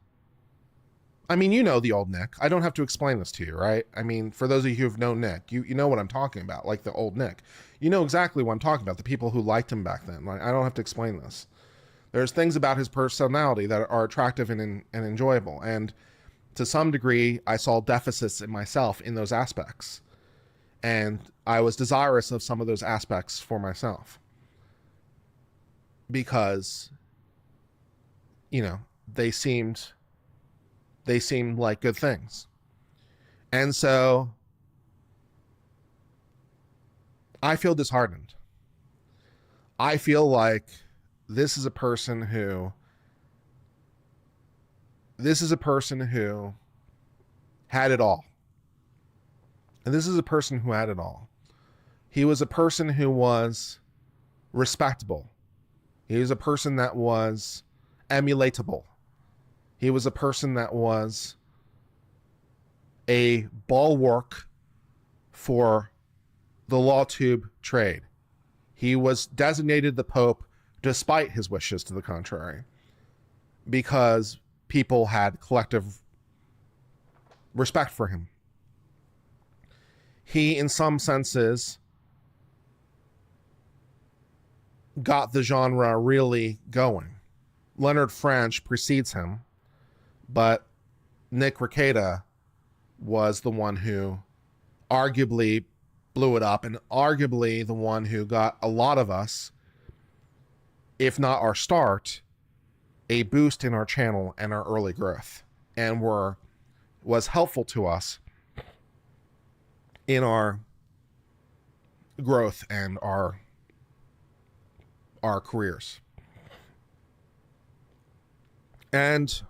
I mean, you know the old Nick. I don't have to explain this to you, right? I mean, for those of you who've known Nick, you know what I'm talking about, like the old Nick. You know exactly what I'm talking about, the people who liked him back then. I don't have to explain this. There's things about his personality that are attractive and enjoyable. And to some degree, I saw deficits in myself in those aspects. And I was desirous of some of those aspects for myself. Because, they seemed like good things. And so I feel disheartened. I feel like this is a person who this is a person who had it all. And this is a person who had it all. He was a person who was respectable. He was a person that was emulatable. He was a person that was a bulwark for the law tube trade. He was designated the Pope despite his wishes to the contrary, because people had collective respect for him. He, in some senses, got the genre really going. Leonard French precedes him, but Nick Rekeita was the one who arguably blew it up, and arguably the one who got a lot of us, if not our start, a boost in our channel and our early growth, and was helpful to us in our growth and our careers. And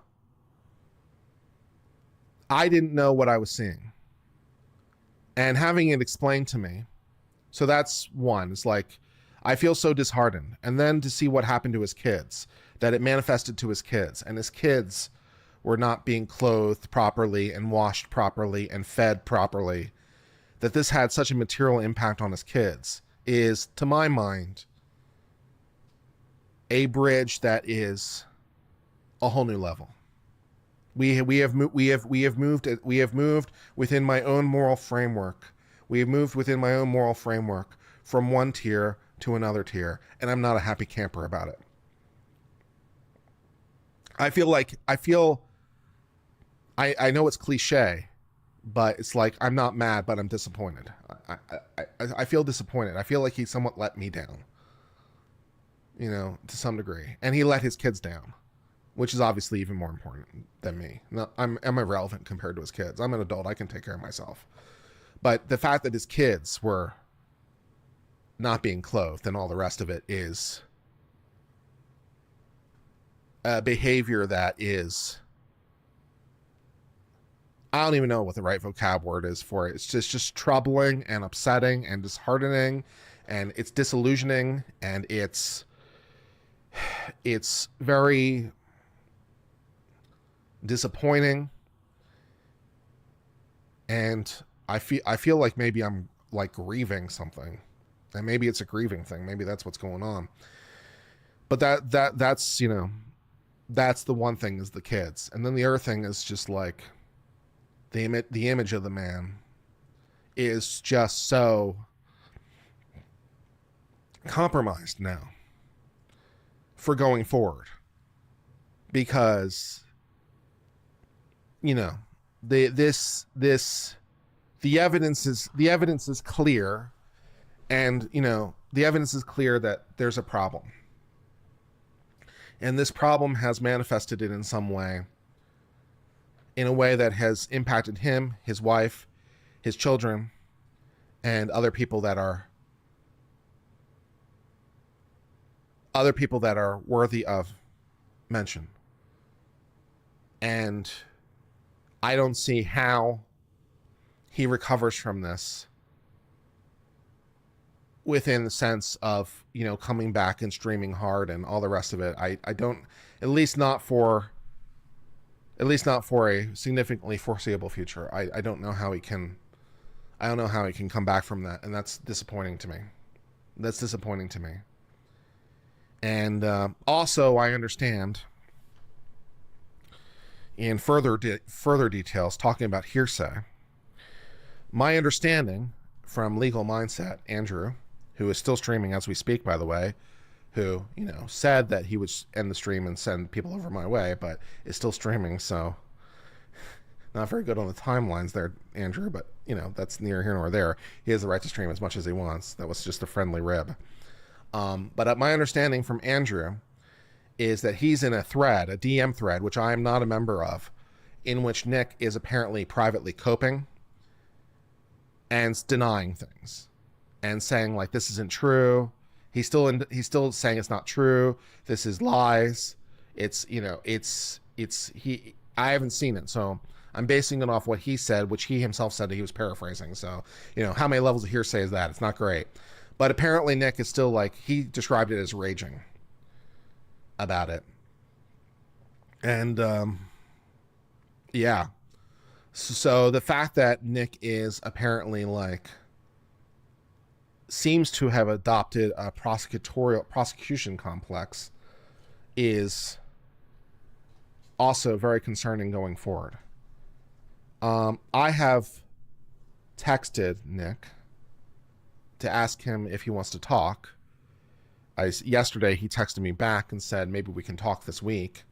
I didn't know what I was seeing. And having it explained to me, so that's one. It's like, I feel so disheartened. And then to see what happened to his kids, that it manifested to his kids, and his kids were not being clothed properly and washed properly and fed properly, that this had such a material impact on his kids, is, to my mind, a bridge that is a whole new level. We have moved within my own moral framework. We have moved within my own moral framework from one tier to another tier, and I'm not a happy camper about it. I know it's cliche, but it's like, I'm not mad, but I'm disappointed. I feel disappointed. I feel like he somewhat let me down, to some degree. And he let his kids down, which is obviously even more important than me. No, I'm irrelevant compared to his kids. I'm an adult. I can take care of myself. But the fact that his kids were not being clothed and all the rest of it is a behavior that is, I don't even know what the right vocab word is for it. It's just troubling and upsetting and disheartening, and it's disillusioning, and it's very disappointing. And I feel like maybe I'm like grieving something, and maybe it's a grieving thing. Maybe that's what's going on. But that's that's the one thing, is the kids. And then the other thing is just like the image of the man is just so compromised now for going forward, because the evidence is clear, and the evidence is clear that there's a problem, and this problem has manifested it in some way, in a way that has impacted him, his wife, his children, and other people that are worthy of mention. And I don't see how he recovers from this within the sense of, coming back and streaming hard and all the rest of it. I don't, at least not for a significantly foreseeable future. I don't know how he can come back from that. And that's disappointing to me. And also, I understand in further details, talking about hearsay, my understanding from Legal Mindset, Andrew, who is still streaming as we speak, by the way, who, said that he would end the stream and send people over my way, but is still streaming, so not very good on the timelines there, Andrew, but, that's neither here nor there. He has the right to stream as much as he wants. That was just a friendly rib. But my understanding from Andrew is that he's in a thread, a DM thread, which I am not a member of, in which Nick is apparently privately coping and denying things and saying, like, this isn't true. He's still saying it's not true. This is lies. I haven't seen it, so I'm basing it off what he said, which he himself said that he was paraphrasing. So, how many levels of hearsay is that? It's not great. But apparently Nick is still he described it as raging about it. And, yeah. So the fact that Nick is apparently seems to have adopted a prosecution complex is also very concerning going forward. I have texted Nick to ask him if he wants to talk. Yesterday he texted me back and said maybe we can talk this week.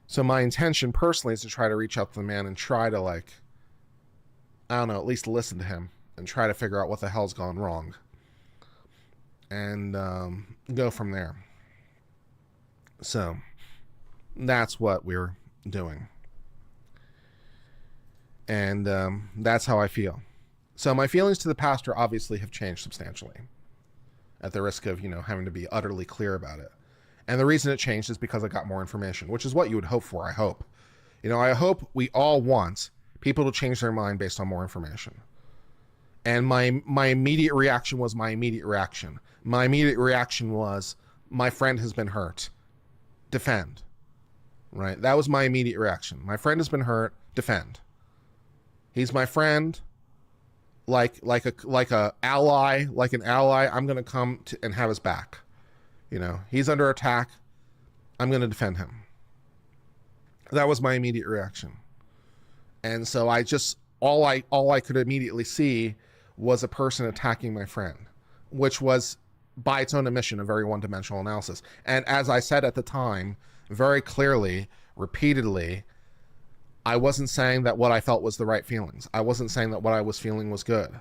So my intention personally is to try to reach out to the man and try to I don't know, at least listen to him and try to figure out what the hell's gone wrong and go from there. So that's what we're doing. And that's how I feel. So my feelings to the pastor obviously have changed substantially, at the risk of, having to be utterly clear about it. And the reason it changed is because I got more information, which is what you would hope for, I hope. I hope we all want people to change their mind based on more information. And my immediate reaction was my immediate reaction. My immediate reaction was, my friend has been hurt. Defend. Right? That was my immediate reaction. My friend has been hurt. Defend. He's my friend. Like an ally, I'm going to come and have his back. He's under attack. I'm going to defend him. That was my immediate reaction. And so all I could immediately see was a person attacking my friend, which was by its own admission a very one-dimensional analysis. And as I said at the time, very clearly, repeatedly, I wasn't saying that what I felt was the right feelings. I wasn't saying that what I was feeling was good.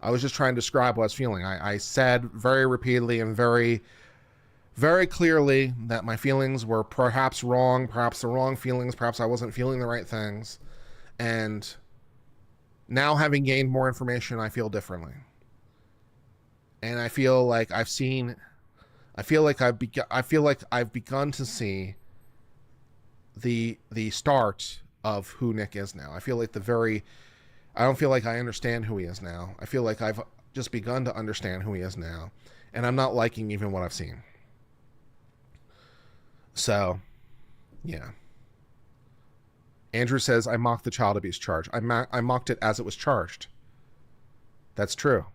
I was just trying to describe what I was feeling. I said very repeatedly and very, very clearly that my feelings were perhaps wrong, perhaps the wrong feelings, perhaps I wasn't feeling the right things. And now, having gained more information, I feel differently. And I feel like I've begun to see the start of who Nick is now. I feel like I don't feel like I understand who he is now. I feel like I've just begun to understand who he is now. And I'm not liking even what I've seen. So, yeah. Andrew says, I mocked the child abuse charge. I mocked it as it was charged. That's true.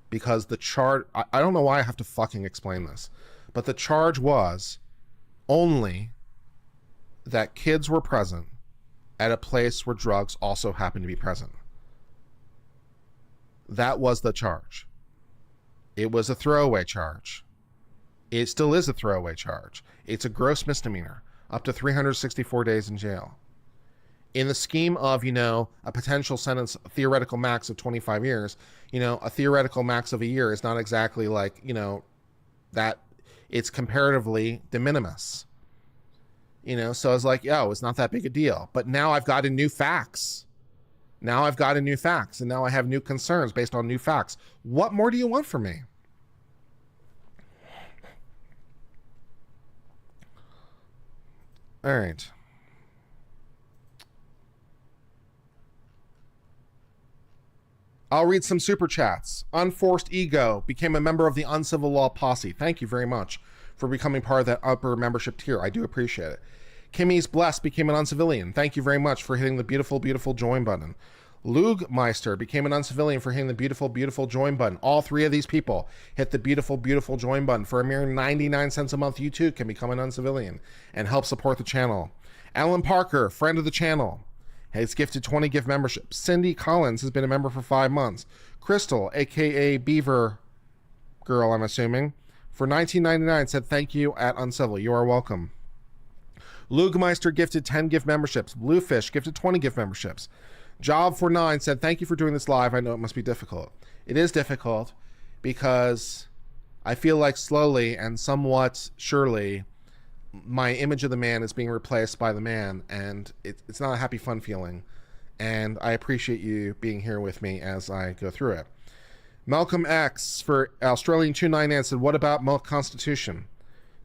Because the charge, I don't know why I have to fucking explain this, but the charge was only that kids were present at a place where drugs also happened to be present. That was the charge. It was a throwaway charge. It still is a throwaway charge. It's a gross misdemeanor, up to 364 days in jail. In the scheme of, a potential sentence, a theoretical max of 25 years, a theoretical max of a year is not exactly that it's comparatively de minimis. So I was like, it's not that big a deal. But now I've gotten new facts. And now I have new concerns based on new facts. What more do you want from me? All right. I'll read some super chats. Unforced Ego became a member of the Uncivil Law Posse. Thank you very much for becoming part of that upper membership tier. I do appreciate it. Kimmy's Blessed became an uncivilian. Thank you very much for hitting the beautiful, beautiful join button. Lugmeister became an uncivilian for hitting the beautiful, beautiful join button. All three of these people hit the beautiful, beautiful join button. For a mere 99 cents a month, you too can become an uncivilian and help support the channel. Alan Parker, friend of the channel, has gifted 20 gift memberships. Cindy Collins has been a member for 5 months. Crystal, aka Beaver Girl, I'm assuming, for $19.99 said thank you at Uncivil. You are welcome. Lugmeister gifted 10 gift memberships. Bluefish gifted 20 gift memberships. Job for 9 said, thank you for doing this live. I know it must be difficult. It is difficult because I feel like slowly and somewhat surely my image of the man is being replaced by the man, and it's not a happy, fun feeling. And I appreciate you being here with me as I go through it. Malcolm X for Australian 299 said, what about Constitution?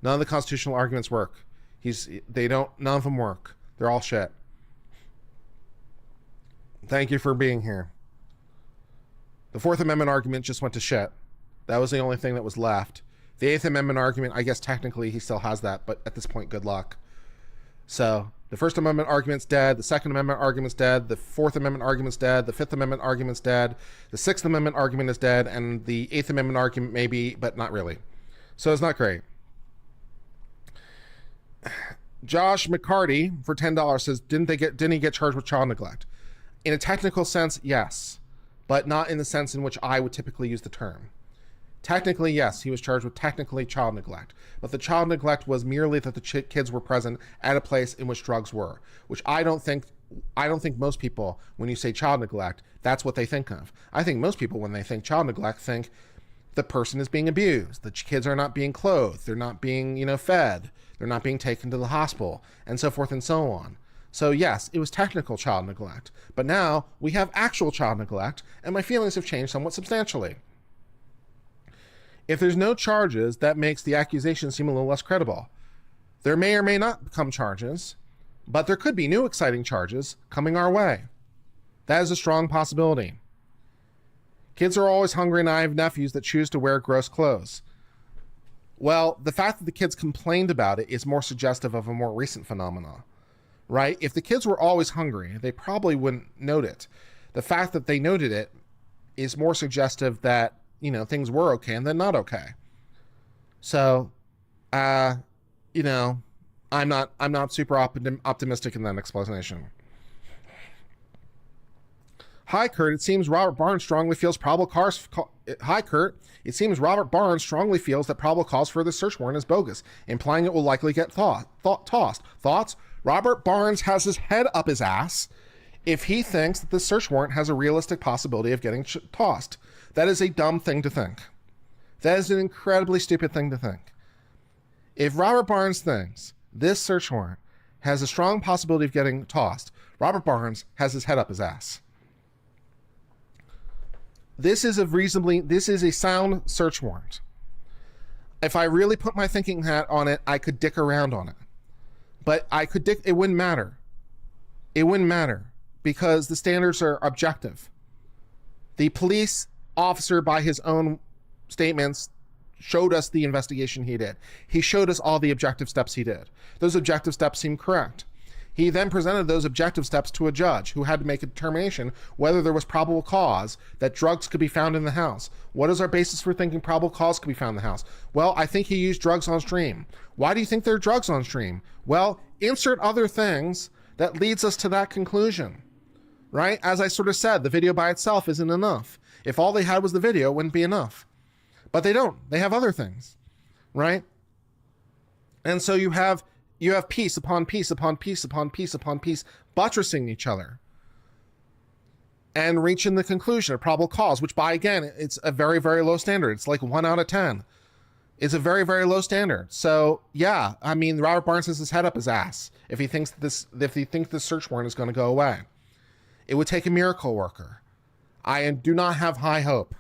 None of the constitutional arguments work. None of them work. They're all shit. Thank you for being here. The Fourth Amendment argument just went to shit. That was the only thing that was left. The Eighth Amendment argument, I guess technically he still has that, but at this point, good luck. So the First Amendment argument's dead. The Second Amendment argument's dead. The Fourth Amendment argument's dead. The Fifth Amendment argument's dead. The Sixth Amendment argument is dead. And the Eighth Amendment argument maybe, but not really. So it's not great. Josh McCarty for $10 says, didn't he get charged with child neglect? In a technical sense, yes, but not in the sense in which I would typically use the term. Technically, yes, he was charged with technically child neglect, but the child neglect was merely that the kids were present at a place in which drugs were, which I don't think most people, when you say child neglect, that's what they think of. I think most people, when they think child neglect, think the person is being abused, the kids are not being clothed, they're not being, fed, they're not being taken to the hospital, and so forth and so on. So yes, it was technical child neglect, but now we have actual child neglect, and my feelings have changed somewhat substantially. If there's no charges, that makes the accusation seem a little less credible. There may or may not come charges, but there could be new exciting charges coming our way. That is a strong possibility. Kids are always hungry, and I have nephews that choose to wear gross clothes. Well, the fact that the kids complained about it is more suggestive of a more recent phenomenon, right? If the kids were always hungry, they probably wouldn't note it. The fact that they noted it is more suggestive that things were okay and then not okay. So, I'm not super optimistic in that explanation. Hi, Kurt. It seems Robert Barnes strongly feels probable cause. Hi, Kurt. It seems Robert Barnes strongly feels that probable cause for the search warrant is bogus, implying it will likely get tossed. Thoughts? Robert Barnes has his head up his ass if he thinks that the search warrant has a realistic possibility of getting tossed. That is a dumb thing to think. That is an incredibly stupid thing to think. If Robert Barnes thinks this search warrant has a strong possibility of getting tossed, Robert Barnes has his head up his ass. This is a sound search warrant. If I really put my thinking hat on it, I could dick around on it. But it wouldn't matter. It wouldn't matter because the standards are objective. The police officer, by his own statements, showed us the investigation he did. He showed us all the objective steps he did. Those objective steps seemed correct. He then presented those objective steps to a judge who had to make a determination whether there was probable cause that drugs could be found in the house. What is our basis for thinking probable cause could be found in the house? Well, I think he used drugs on stream. Why do you think there are drugs on stream? Well, insert other things that leads us to that conclusion, right? As I sort of said, the video by itself isn't enough. If all they had was the video, it wouldn't be enough. But they don't. They have other things, right? And so you have piece upon piece upon piece upon piece upon piece buttressing each other and reaching the conclusion of probable cause, which again, it's a very, very low standard. It's like 1 out of 10. It's a very, very low standard. So yeah, Robert Barnes has his head up his ass if he thinks this search warrant is going to go away. It would take a miracle worker. I do not have high hope.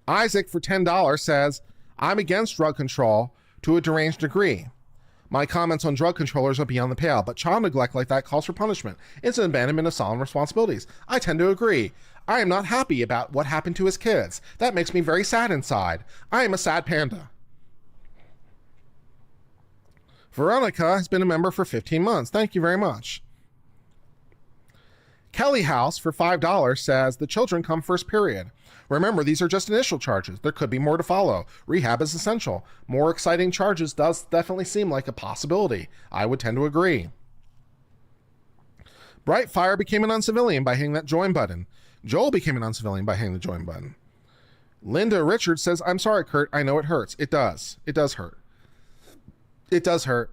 Isaac for $10 says, I'm against drug control to a deranged degree. My comments on drug controllers are beyond the pale, but child neglect like that calls for punishment. It's an abandonment of solemn responsibilities. I tend to agree. I am not happy about what happened to his kids. That makes me very sad inside. I am a sad panda. Veronica has been a member for 15 months. Thank you very much. Kelly House for $5 says, the children come first, period. Remember, these are just initial charges. There could be more to follow. Rehab is essential. More exciting charges does definitely seem like a possibility. I would tend to agree. Brightfire became an uncivilian by hitting that join button. Joel became an uncivilian by hitting the join button. Linda Richards says, I'm sorry, Kurt. I know it hurts. It does. It does hurt. It does hurt.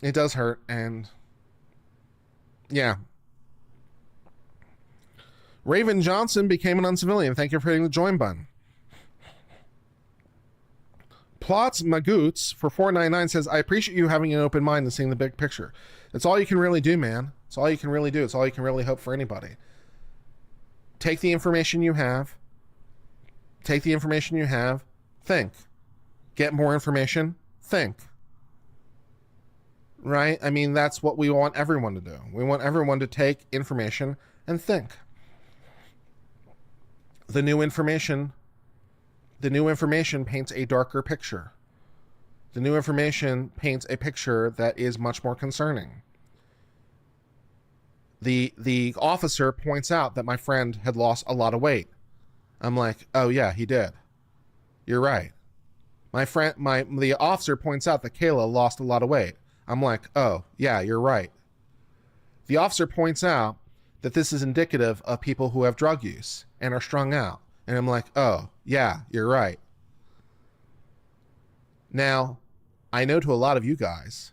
It does hurt. And yeah. Raven Johnson became an uncivilian. Thank you for hitting the join button. Plots Magoots for $4.99 says, I appreciate you having an open mind and seeing the big picture. That's all you can really do, man. It's all you can really do. It's all you can really hope for anybody. Take the information you have. Take the information you have. Think. Get more information, think. Right? I mean, that's what we want everyone to do. We want everyone to take information and think. The new information paints a darker picture. The new information paints a picture that is much more concerning. The officer points out that my friend had lost a lot of weight. I'm like, oh yeah, he did. You're right. The officer points out that Kayla lost a lot of weight. I'm like, oh yeah, you're right. The officer points out that this is indicative of people who have drug use and are strung out. And I'm like, oh yeah, you're right. Now, I know to a lot of you guys,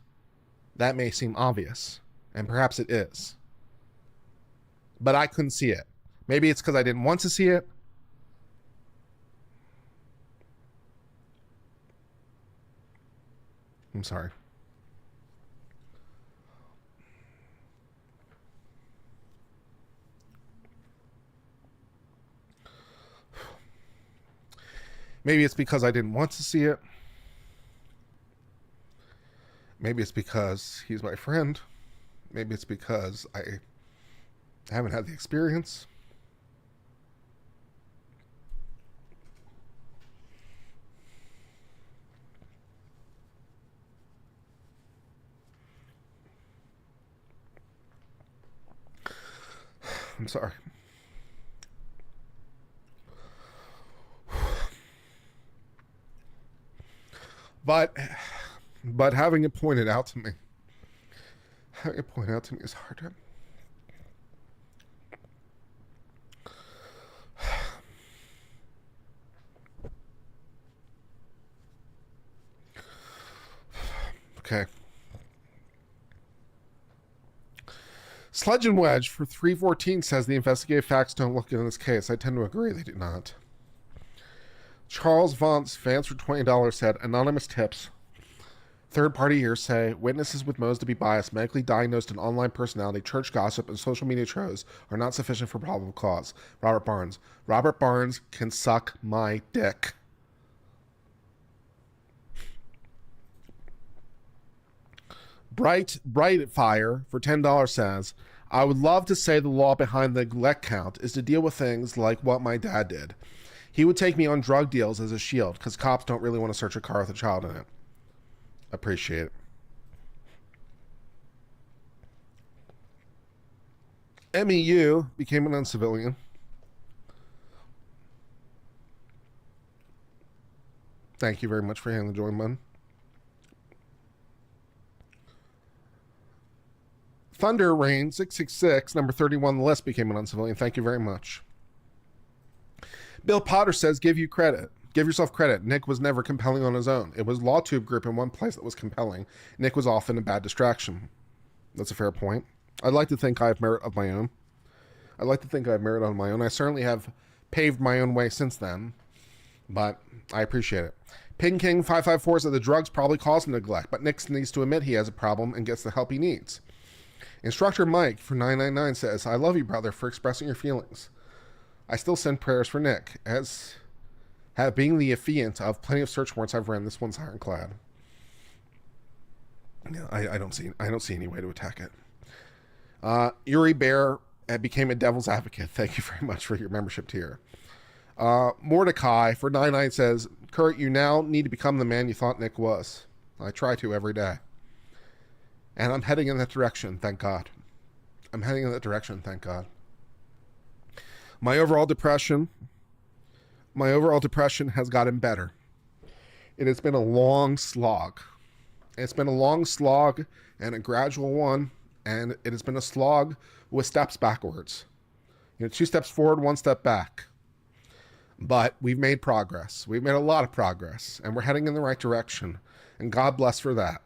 that may seem obvious, and perhaps it is. But I couldn't see it. Maybe it's because I didn't want to see it. I'm sorry. Maybe it's because I didn't want to see it. Maybe it's because he's my friend. Maybe it's because I haven't had the experience. I'm sorry. But having it pointed out to me is hard. Okay. Sledge and Wedge for 314 says the investigative facts don't look good in this case. I tend to agree they do not. Charles Vance for $20 said anonymous tips, third-party hearsay, witnesses with motives to be biased, medically diagnosed and online personality, church gossip, and social media trolls are not sufficient for probable cause. Robert Barnes. Robert Barnes can suck my dick. Bright Fire for $10 says, I would love to say the law behind the neglect count is to deal with things like what my dad did. He would take me on drug deals as a shield because cops don't really want to search a car with a child in it. Appreciate it. MEU became an uncivilian. Thank you very much for hitting the join button. Thunder Rain 666, number 31 on the list, became an uncivilian. Thank you very much. Bill Potter says, give yourself credit. Nick was never compelling on his own. It was LawTube Group in one place that was compelling. Nick was often a bad distraction. That's a fair point. I'd like to think I have merit of my own. I certainly have paved my own way since then, but I appreciate it. Ping King 554 said the drugs probably cause neglect, but Nick needs to admit he has a problem and gets the help he needs. Instructor Mike for 999 says, I love you, brother, for expressing your feelings. I still send prayers for Nick, as being the affiant of plenty of search warrants I've ran, this one's ironclad. Yeah, I don't see any way to attack it. Yuri Bear became a devil's advocate. Thank you very much for your membership tier. Mordecai for 99 says, Kurt, you now need to become the man you thought Nick was. I try to every day. And I'm heading in that direction, thank God. My overall depression has gotten better. It has been a long slog. It's been a long slog and a gradual one, and it has been a slog with steps backwards. 2 steps forward, 1 step back. But we've made progress. We've made a lot of progress, and we're heading in the right direction. And God bless for that.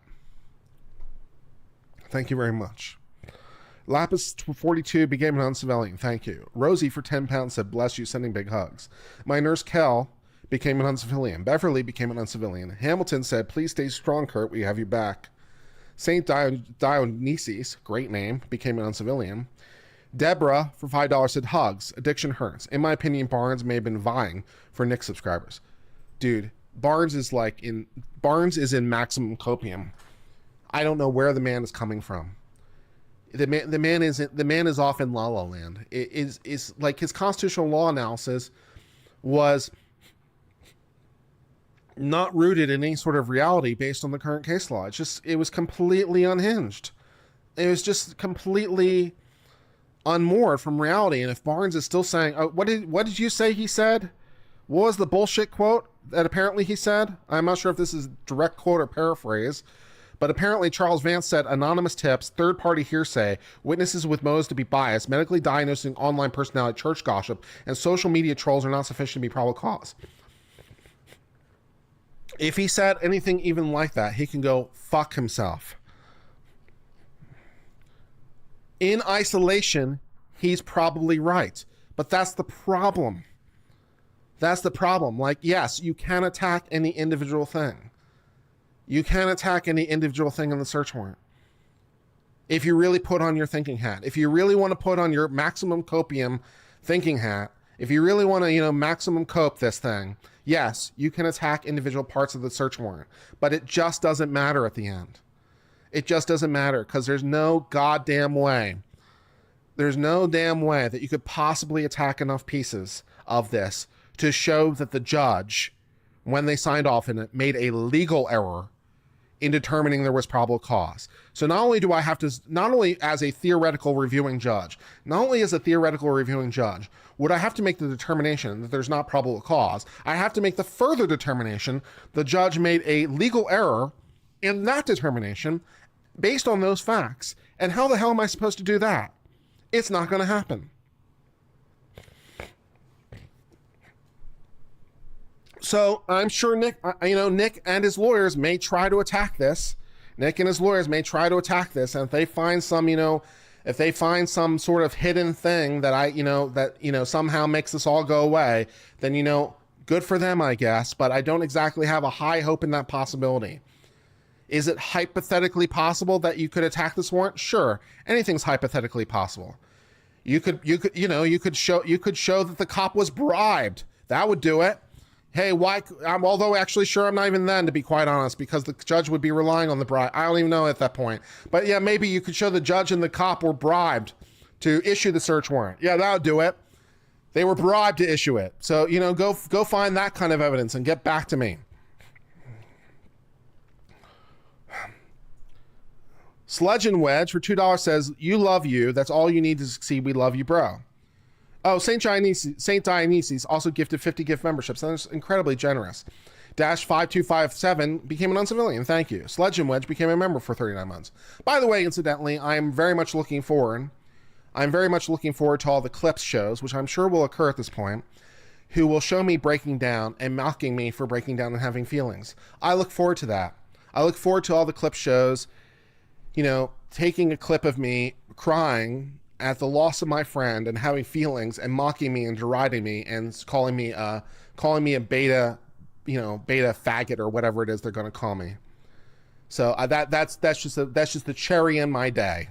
Thank you very much. Lapis 42 became an uncivilian. Thank you. Rosie for 10 pounds said, bless you, sending big hugs. My nurse Kel became an uncivilian. Beverly became an uncivilian. Hamilton said, please stay strong, Kurt. We have you back. St. Dionysius, great name, became an uncivilian. Deborah for $5 said, hugs. Addiction hurts. In my opinion, Barnes may have been vying for Nick subscribers. Dude, Barnes is in maximum copium. I don't know where the man is coming from. The man is off in La La Land. It is like his constitutional law analysis was not rooted in any sort of reality based on the current case law. It was completely unhinged. It was just completely unmoored from reality. And if Barnes is still saying, oh, what did you say he said? What was the bullshit quote that apparently he said? I'm not sure if this is direct quote or paraphrase, but apparently Charles Vance said anonymous tips, third-party hearsay, witnesses with motives to be biased, medically diagnosing online personality, church gossip, and social media trolls are not sufficient to be probable cause. If he said anything even like that, he can go fuck himself. In isolation, he's probably right. But that's the problem. That's the problem. Like, yes, you can attack any individual thing. You can attack any individual thing in the search warrant. If you really put on your thinking hat. If you really want to put on your maximum copium thinking hat, if you really want to, maximum cope this thing, yes, you can attack individual parts of the search warrant. But it just doesn't matter at the end. It just doesn't matter because there's no goddamn way. There's no damn way that you could possibly attack enough pieces of this to show that the judge, when they signed off in it, made a legal error in determining there was probable cause. So not only as a theoretical reviewing judge would I have to make the determination that there's not probable cause, I have to make the further determination the judge made a legal error in that determination based on those facts. And how the hell am I supposed to do that? It's not going to happen. So I'm sure Nick and his lawyers may try to attack this. Nick and his lawyers may try to attack this. And if they find some sort of hidden thing that somehow makes this all go away, then, good for them, I guess. But I don't exactly have a high hope in that possibility. Is it hypothetically possible that you could attack this warrant? Sure. Anything's hypothetically possible. You could show that the cop was bribed. That would do it. Hey, why? Although actually, sure, I'm not even then, to be quite honest, because the judge would be relying on the bribe. I don't even know at that point. But yeah, maybe you could show the judge and the cop were bribed to issue the search warrant. Yeah, that would do it. They were bribed to issue it. So, go find that kind of evidence and get back to me. Sledge and Wedge for $2 says, you love you. That's all you need to succeed. We love you, bro. Oh, St. Dionysius also gifted 50 gift memberships. That's incredibly generous. Dash 5257 became an uncivilian. Thank you. Sledge and Wedge became a member for 39 months. By the way, incidentally, I'm very much looking forward to all the clips shows, which I'm sure will occur at this point, who will show me breaking down and mocking me for breaking down and having feelings. I look forward to that. I look forward to all the clip shows, taking a clip of me crying at the loss of my friend and having feelings and mocking me and deriding me and calling me a beta faggot or whatever it is they're going to call me. So that's just the cherry in my day.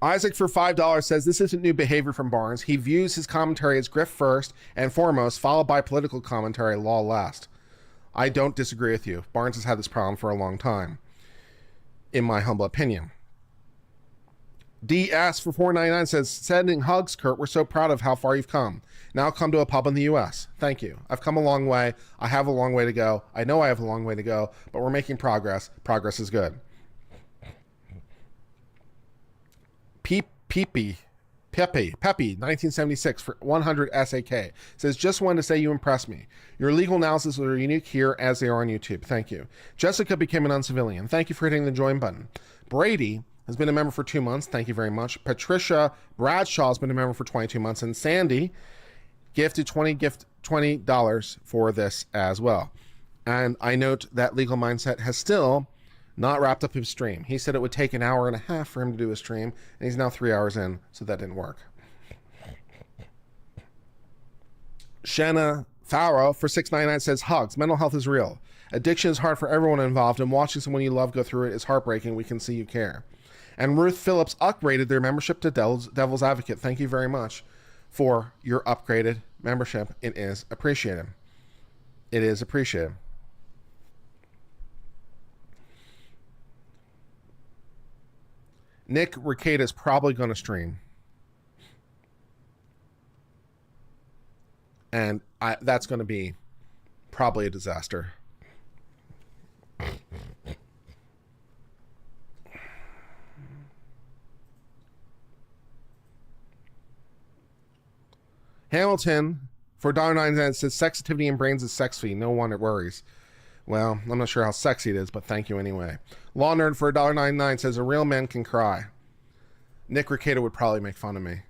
Isaac for $5 says, this isn't new behavior from Barnes. He views his commentary as grift first and foremost, followed by political commentary, law last. I don't disagree with you. Barnes has had this problem for a long time, in my humble opinion. DS for $4.99 says, sending hugs, Kurt. We're so proud of how far you've come. Now come to a pub in the U.S. Thank you. I've come a long way. I have a long way to go. I know I have a long way to go, but we're making progress. Progress is good. Pepe, 1976 for 100 SAK says, just wanted to say you impressed me. Your legal analysis are unique here as they are on YouTube. Thank you. Jessica became an uncivilian. Thank you for hitting the join button. Brady has been a member for 2 months. Thank you very much. Patricia Bradshaw has been a member for 22 months. And Sandy gifted $20 for this as well. And I note that Legal Mindset has still not wrapped up his stream. He said it would take an hour and a half for him to do a stream, and he's now 3 hours in, so that didn't work. Shanna Farrow for $6.99 says, hugs. Mental health is real. Addiction is hard for everyone involved, and watching someone you love go through it is heartbreaking. We can see you care. And Ruth Phillips upgraded their membership to Devil's Advocate. Thank you very much for your upgraded membership. It is appreciated. It is appreciated. Nick Rekeita is probably going to stream. And that's going to be probably a disaster. Hamilton for $1.09 says sexativity in brains is sex fee. No one worries. Well, I'm not sure how sexy it is, but thank you anyway. Law Nerd for $1.99 says a real man can cry. Nick Rekeita would probably make fun of me.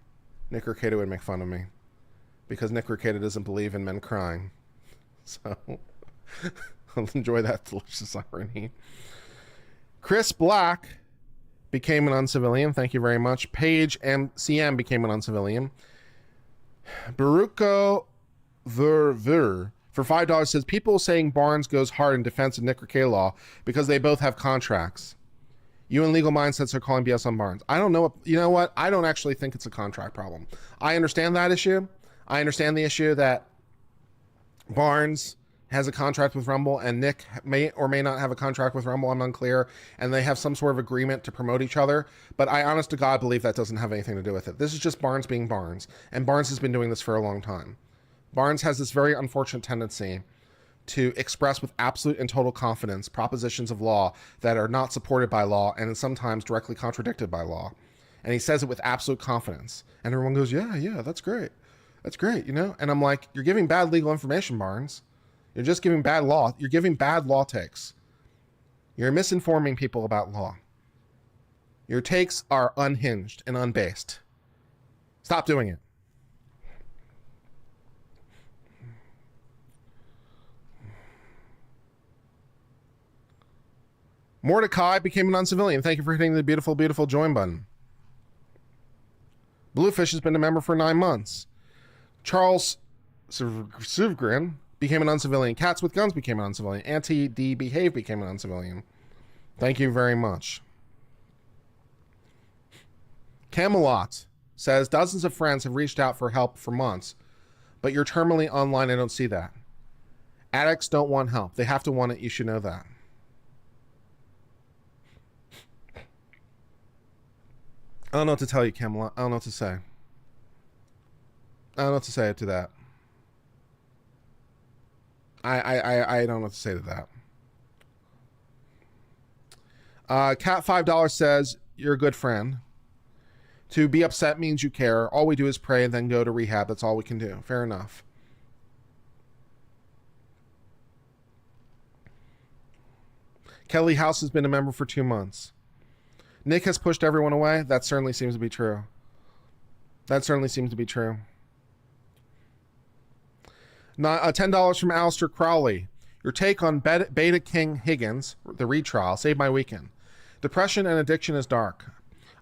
Nick Rekeita would make fun of me. Because Nick Rekeita doesn't believe in men crying. So, I'll enjoy that delicious irony. Chris Black became an uncivilian. Thank you very much. Paige MCM became an uncivilian. Baruco Ver for $5 says people saying Barnes goes hard in defense of Nick Rekeita law because they both have contracts. You and Legal Mindsets are calling BS on Barnes. I don't know. You know what? I don't actually think it's a contract problem. I understand that issue. I understand the issue that Barnes has a contract with Rumble and Nick may or may not have a contract with Rumble. I'm unclear. And they have some sort of agreement to promote each other. But I honest to God believe that doesn't have anything to do with it. This is just Barnes being Barnes. And Barnes has been doing this for a long time. Barnes has this very unfortunate tendency to express with absolute and total confidence propositions of law that are not supported by law and sometimes directly contradicted by law. And he says it with absolute confidence. And everyone goes, yeah, that's great. That's great, you know? And I'm like, you're giving bad legal information, Barnes. You're just giving bad law. You're giving bad law takes. You're misinforming people about law. Your takes are unhinged and unbased. Stop doing it. Mordecai became an uncivilian. Thank you for hitting the beautiful, beautiful join button. Bluefish has been a member for 9 months. Charles Suvgren became an uncivilian. Cats with Guns became an uncivilian. Anti-D Behave became an uncivilian. Thank you very much. Camelot says dozens of friends have reached out for help for months, but you're terminally online. I don't see that. Addicts don't want help. They have to want it. You should know that. I don't know what to tell you, Camelot. I don't know what to say. I don't know what to say to that. I don't know what to say to that. Cat $5 says, you're a good friend. To be upset means you care. All we do is pray and then go to rehab. That's all we can do. Fair enough. Kelly House has been a member for 2 months. Nick has pushed everyone away. That certainly seems to be true. That certainly seems to be true. $10 from Alistair Crowley. Your take on Beta King Higgins, the retrial, saved my weekend. Depression and addiction is dark.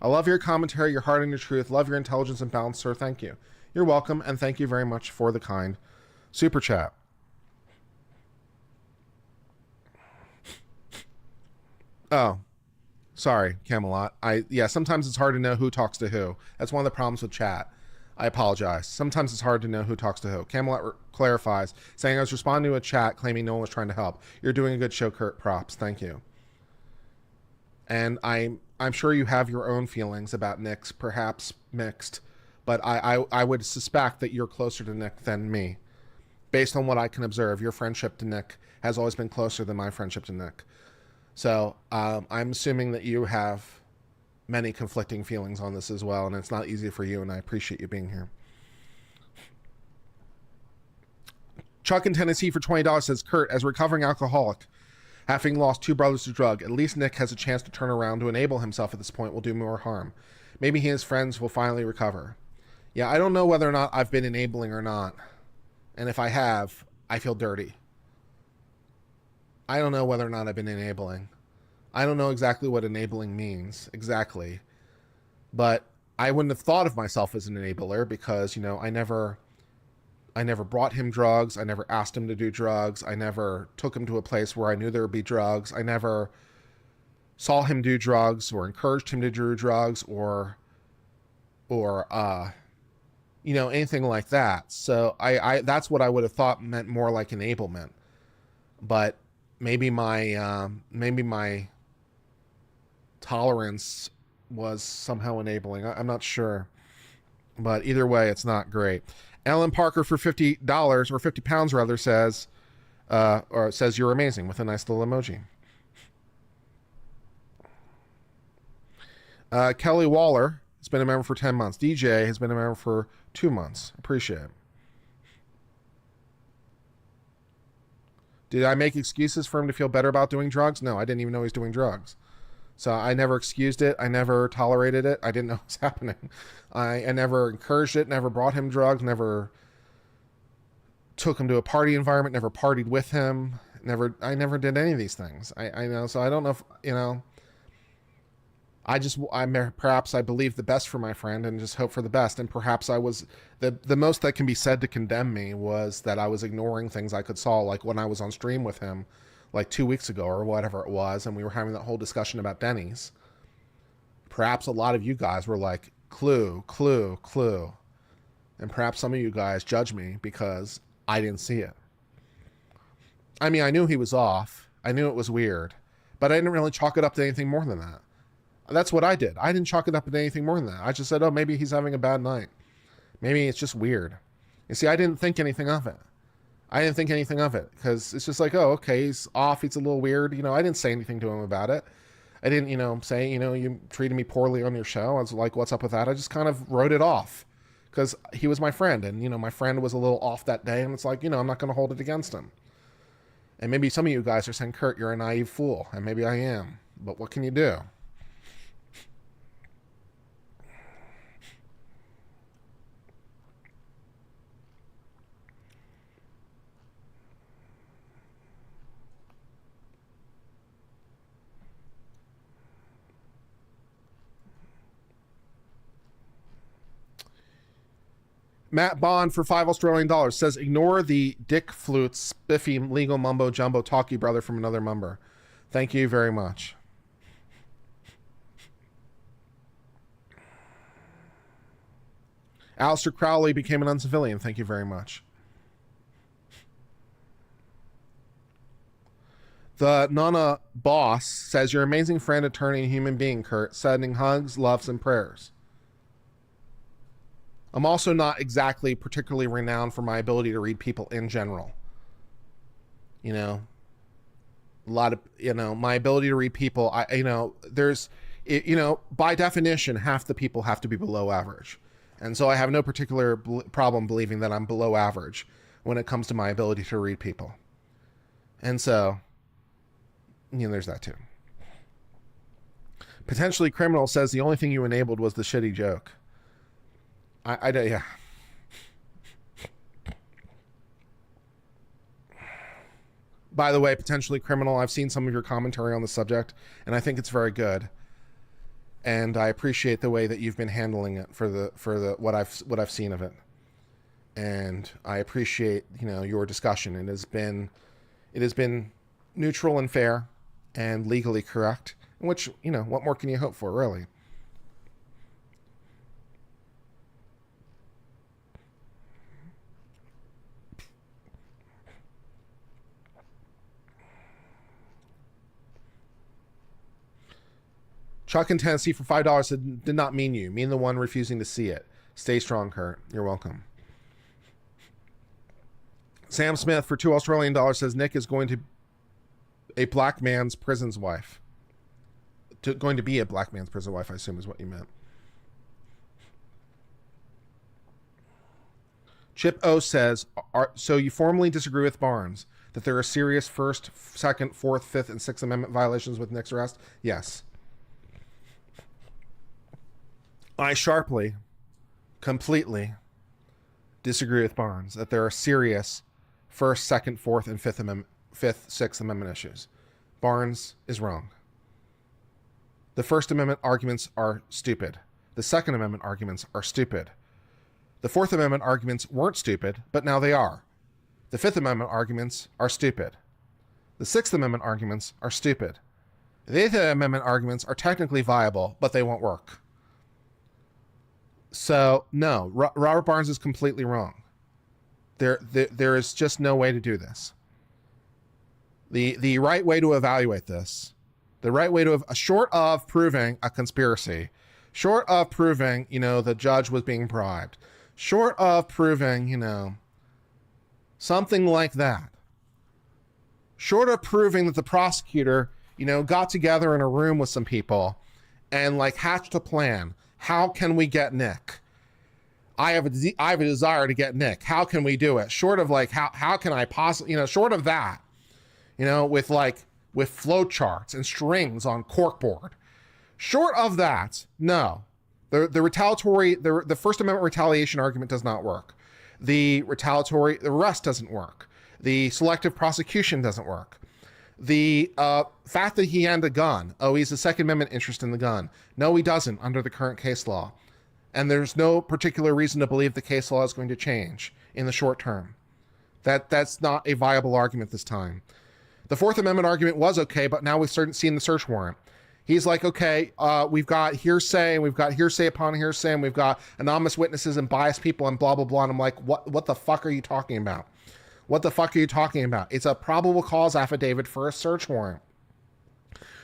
I love your commentary, your heart and your truth. Love your intelligence and balance, sir. Thank you. You're welcome, and thank you very much for the kind super chat. Oh, sorry, Camelot. Sometimes it's hard to know who talks to who. That's one of the problems with chat. I apologize. Sometimes it's hard to know who talks to who. Camelot clarifies, saying I was responding to a chat claiming no one was trying to help. You're doing a good show, Kurt. Props. Thank you. And I'm sure you have your own feelings about Nick's, perhaps mixed, but I would suspect that you're closer to Nick than me. Based on what I can observe, your friendship to Nick has always been closer than my friendship to Nick. So I'm assuming that you have many conflicting feelings on this as well, and it's not easy for you, and I appreciate you being here. Chuck in Tennessee for $20 says, Kurt, as a recovering alcoholic, having lost 2 brothers to drug, at least Nick has a chance to turn around to enable himself at this point will do more harm. Maybe he and his friends will finally recover. Yeah, I don't know whether or not I've been enabling or not. And if I have, I feel dirty. I don't know whether or not I've been enabling. I don't know exactly what enabling means, exactly. But I wouldn't have thought of myself as an enabler because, I never brought him drugs. I never asked him to do drugs. I never took him to a place where I knew there would be drugs. I never saw him do drugs or encouraged him to do drugs or anything like that. So I that's what I would have thought meant more like enablement. But maybe my tolerance was somehow enabling. I'm not sure. But either way, it's not great. Alan Parker for $50 or £50 rather says you're amazing with a nice little emoji. Kelly Waller has been a member for 10 months. DJ has been a member for 2 months. Appreciate it. Did I make excuses for him to feel better about doing drugs? No, I didn't even know he was doing drugs. So I never excused it. I never tolerated it. I didn't know what was happening. I never encouraged it, never brought him drugs, never took him to a party environment, never partied with him. I never did any of these things. I know. So I don't know if, perhaps I believed the best for my friend and just hope for the best. And perhaps I was, the most that can be said to condemn me was that I was ignoring things I could solve. Like when I was on stream with him, like 2 weeks ago or whatever it was, and we were having that whole discussion about Denny's. Perhaps a lot of you guys were like, clue. And perhaps some of you guys judge me because I didn't see it. I mean, I knew he was off. I knew it was weird, but I didn't really chalk it up to anything more than that. That's what I did. I didn't chalk it up to anything more than that. I just said, oh, maybe he's having a bad night. Maybe it's just weird. You see, I didn't think anything of it. Because it's just like, oh, okay, he's off. He's a little weird. I didn't say anything to him about it. I didn't, say, you treated me poorly on your show. I was like, what's up with that? I just kind of wrote it off because he was my friend. And, my friend was a little off that day. And it's like, I'm not going to hold it against him. And maybe some of you guys are saying, Kurt, you're a naive fool. And maybe I am. But what can you do? Matt Bond for $5 says, ignore the dick flute, spiffy, legal mumbo jumbo talkie brother from another member. Thank you very much. Alistair Crowley became an uncivilian. Thank you very much. The Nana Boss says, you're an amazing friend, attorney, and human being, Kurt. Sending hugs, loves, and prayers. I'm also not exactly particularly renowned for my ability to read people in general. A lot of, my ability to read people, by definition, half the people have to be below average. And so I have no particular problem believing that I'm below average when it comes to my ability to read people. And so, there's that too. Potentially Criminal says the only thing you enabled was the shitty joke. Yeah. By the way, Potentially Criminal, I've seen some of your commentary on the subject, and I think it's very good. And I appreciate the way that you've been handling it for the what I've seen of it. And I appreciate, your discussion. It has been neutral and fair and legally correct, which, what more can you hope for, really? Chuck in Tennessee for $5 said, did not mean you. Mean the one refusing to see it. Stay strong, Kurt. You're welcome. Sam Smith for $2 Australian says, Nick is going to a black man's prison's wife. Going to be a black man's prison wife, I assume is what you meant. Chip O says, so you formally disagree with Barnes that there are serious First, Second, Fourth, Fifth, and Sixth Amendment violations with Nick's arrest? Yes. I sharply, completely disagree with Barnes that there are serious First, Second, Fourth, and Fifth, Sixth Amendment issues. Barnes is wrong. The First Amendment arguments are stupid. The Second Amendment arguments are stupid. The Fourth Amendment arguments weren't stupid, but now they are. The Fifth Amendment arguments are stupid. The Sixth Amendment arguments are stupid. The Eighth Amendment arguments are technically viable, but they won't work. So no, Robert Barnes is completely wrong. There is just no way to do this. The right way to evaluate this, the right way to, short of proving a conspiracy, short of proving, the judge was being bribed, short of proving, something like that, short of proving that the prosecutor, got together in a room with some people and hatched a plan. How can we get Nick? I have a desire to get Nick. How can we do it? Short of how can I possibly, short of that, with flow charts and strings on corkboard. Short of that, no. The First Amendment retaliation argument does not work. The arrest doesn't work. The selective prosecution doesn't work. The fact that he had a gun, he's a Second Amendment interest in the gun. No, he doesn't under the current case law. And there's no particular reason to believe the case law is going to change in the short term. That's not a viable argument this time. The Fourth Amendment argument was okay, but now we've seen the search warrant. He's like, okay, we've got hearsay, and we've got hearsay upon hearsay, and we've got anonymous witnesses and biased people and blah, blah, blah. And I'm like, what the fuck are you talking about? What the fuck are you talking about? It's a probable cause affidavit for a search warrant.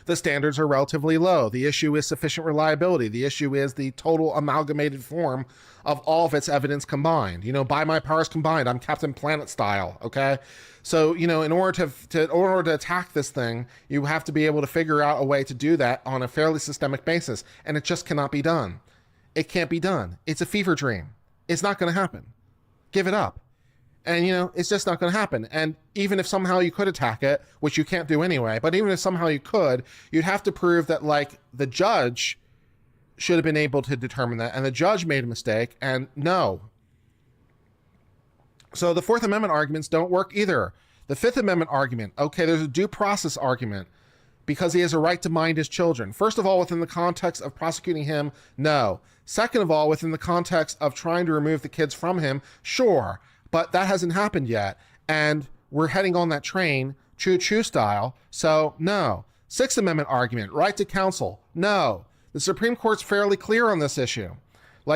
The standards are relatively low. The issue is sufficient reliability. The issue is the total amalgamated form of all of its evidence combined. By my powers combined, I'm Captain Planet style, okay? So, in order to attack this thing, you have to be able to figure out a way to do that on a fairly systemic basis, and it just cannot be done. It can't be done. It's a fever dream. It's not going to happen. Give it up. And, it's just not going to happen. And even if somehow you could attack it, which you can't do anyway, but even if somehow you could, you'd have to prove that, the judge should have been able to determine that, and the judge made a mistake, and no. So the Fourth Amendment arguments don't work either. The Fifth Amendment argument, okay, there's a due process argument because he has a right to mind his children. First of all, within the context of prosecuting him, no. Second of all, within the context of trying to remove the kids from him, sure. But that hasn't happened yet, and we're heading on that train, choo-choo style, so no. Sixth Amendment argument, right to counsel, no. The Supreme Court's fairly clear on this issue.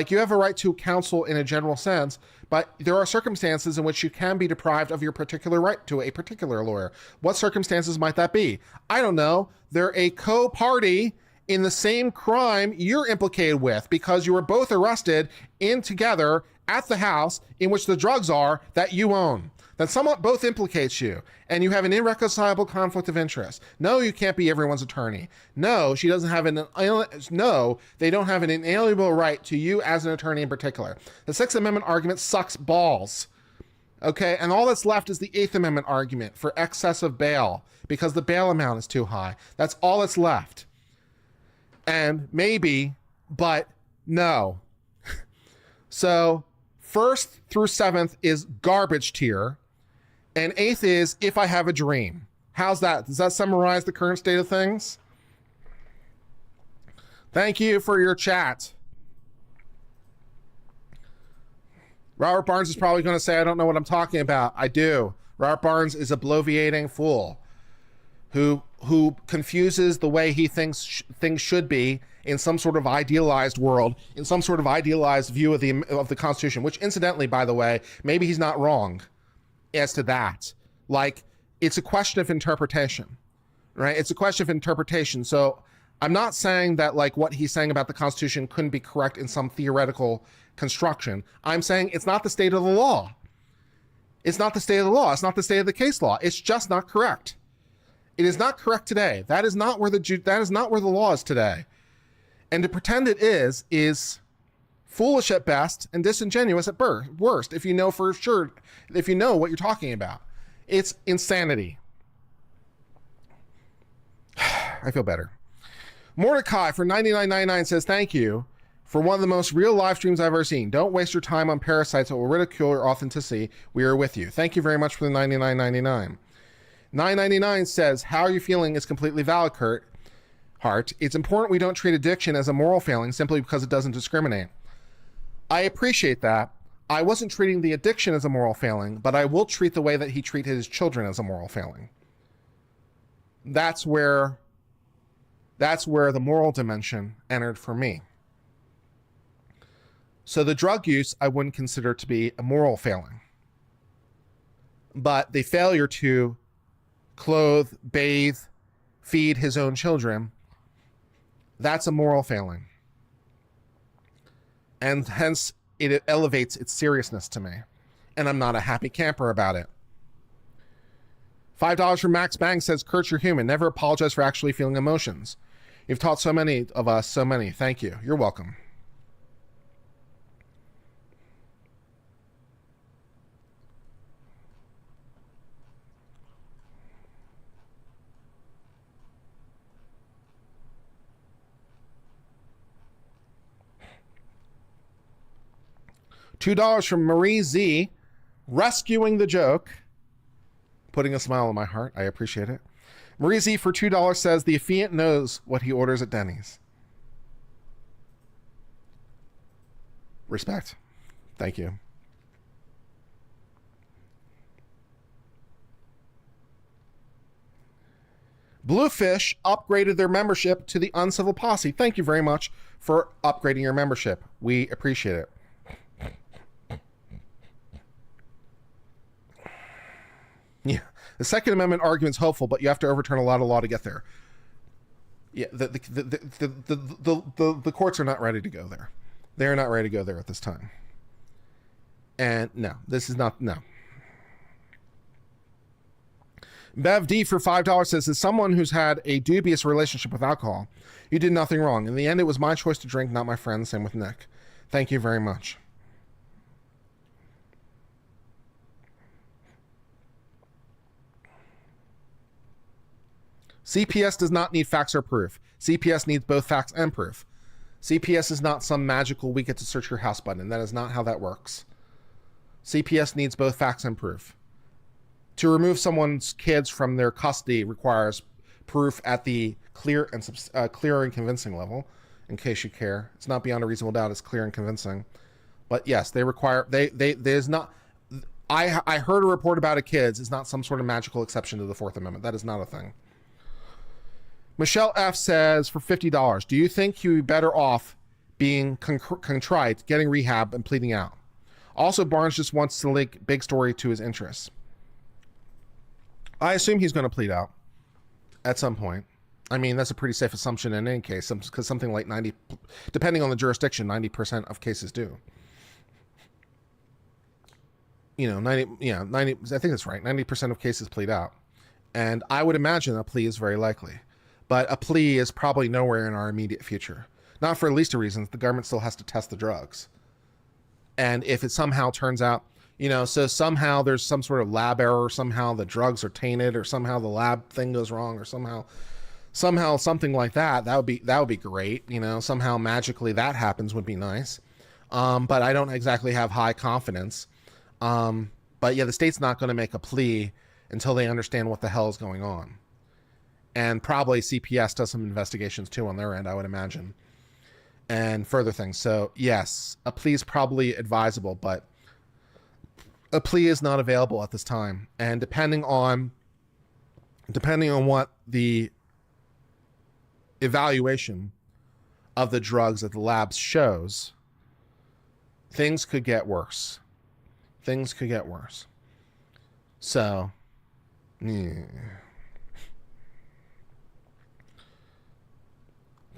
You have a right to counsel in a general sense, but there are circumstances in which you can be deprived of your particular right to a particular lawyer. What circumstances might that be? I don't know. They're a co-party in the same crime you're implicated with because you were both arrested in together at the house in which the drugs are that you own. That somewhat both implicates you, and you have an irreconcilable conflict of interest. No, you can't be everyone's attorney. No, she doesn't have they don't have an inalienable right to you as an attorney in particular. The Sixth Amendment argument sucks balls. Okay, and all that's left is the Eighth Amendment argument for excessive bail because the bail amount is too high. That's all that's left. And maybe, but no. So first through seventh is garbage tier, and eighth is if I have a dream. How's that? Does that summarize the current state of things? Thank you for your chat. Robert Barnes is probably going to say, I don't know what I'm talking about. I do. Robert Barnes is a bloviating fool who confuses the way he thinks things should be in some sort of idealized world, in some sort of idealized view of the Constitution, which incidentally, by the way, maybe he's not wrong as to that. It's a question of interpretation, right? It's a question of interpretation. So I'm not saying that what he's saying about the Constitution couldn't be correct in some theoretical construction. I'm saying it's not the state of the law. It's not the state of the law. It's not the state of the case law. It's just not correct. It is not correct today. That is not where the law is today. And to pretend it is foolish at best and disingenuous at worst, if you know for sure, if you know what you're talking about. It's insanity. I feel better. Mordecai for $99.99 says, thank you for one of the most real live streams I've ever seen. Don't waste your time on parasites that will ridicule your authenticity. We are with you. Thank you very much for the $99.99. $9.99 says, how are you feeling is completely valid, Hart. It's important we don't treat addiction as a moral failing simply because it doesn't discriminate. I appreciate that. I wasn't treating the addiction as a moral failing, but I will treat the way that he treated his children as a moral failing. That's where the moral dimension entered for me. So the drug use I wouldn't consider to be a moral failing. But the failure to clothe, bathe, feed his own children, that's a moral failing. And hence it elevates its seriousness to me. And I'm not a happy camper about it. $5 from Max Bang says, Kurt, you're human. Never apologize for actually feeling emotions. You've taught so many of us so many. Thank you. You're welcome. $2 from Marie Z, rescuing the joke, putting a smile on my heart. I appreciate it. Marie Z for $2 says the affiant knows what he orders at Denny's. Respect. Thank you. Bluefish upgraded their membership to the Uncivil Posse. Thank you very much for upgrading your membership. We appreciate it. Yeah, the Second Amendment argument's hopeful, but you have to overturn a lot of law to get there. Yeah, the courts are not ready to go there. They're not ready to go there at this time. And no, this is not, no. Bev D for $5 says, as someone who's had a dubious relationship with alcohol, you did nothing wrong. In the end, it was my choice to drink, not my friend's. Same with Nick. Thank you very much. CPS does not need facts or proof. CPS needs both facts and proof. CPS is not some magical we get to search your house button. That is not how that works. CPS needs both facts and proof. To remove someone's kids from their custody requires proof at the clear and convincing level. In case you care, it's not beyond a reasonable doubt. It's clear and convincing. But yes, they require. There's not. I heard a report about a kids. It's not some sort of magical exception to the Fourth Amendment. That is not a thing. Michelle F says for $50, do you think you'd be better off being contrite, getting rehab, and pleading out? Also, Barnes just wants to link Big Story to his interests. I assume he's going to plead out at some point. I mean, that's a pretty safe assumption in any case, because something like 90, depending on the jurisdiction, 90% of cases do. You know, 90, I think that's right. 90% of cases plead out. And I would imagine a plea is very likely. But a plea is probably nowhere in our immediate future. Not for at least a reason. The government still has to test the drugs. And if it somehow turns out, so somehow there's some sort of lab error, somehow the drugs are tainted, or somehow the lab thing goes wrong, or somehow something like that, that would be great. Somehow magically that happens would be nice. But I don't exactly have high confidence. But yeah, the state's not going to make a plea until they understand what the hell is going on. And probably CPS does some investigations too on their end, I would imagine, and further things. So yes, a plea is probably advisable, but a plea is not available at this time. And depending on what the evaluation of the drugs at the labs shows, things could get worse. So, yeah.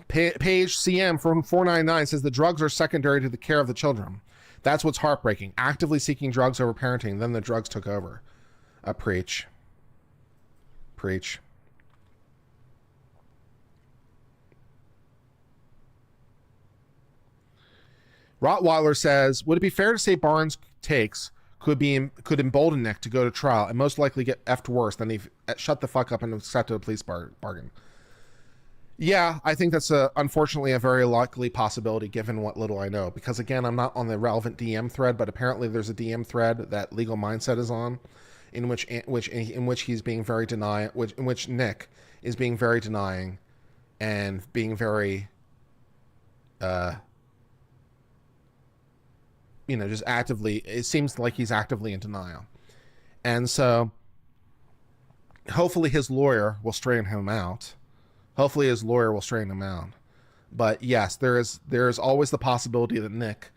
Page CM from 499 says the drugs are secondary to the care of the children. That's what's heartbreaking. Actively seeking drugs over parenting, then the drugs took over. Preach. Rottweiler says, would it be fair to say Barnes' takes could embolden Nick to go to trial and most likely get effed worse than he shut the fuck up and accepted a police bargain? Yeah, I think that's unfortunately a very likely possibility given what little I know. Because again, I'm not on the relevant DM thread, but apparently there's a DM thread that Legal Mindset is on, in which he's being very in which Nick is being very denying, and being very, just actively. It seems like he's actively in denial, and so hopefully his lawyer will straighten him out. But yes, there is always the possibility that Nick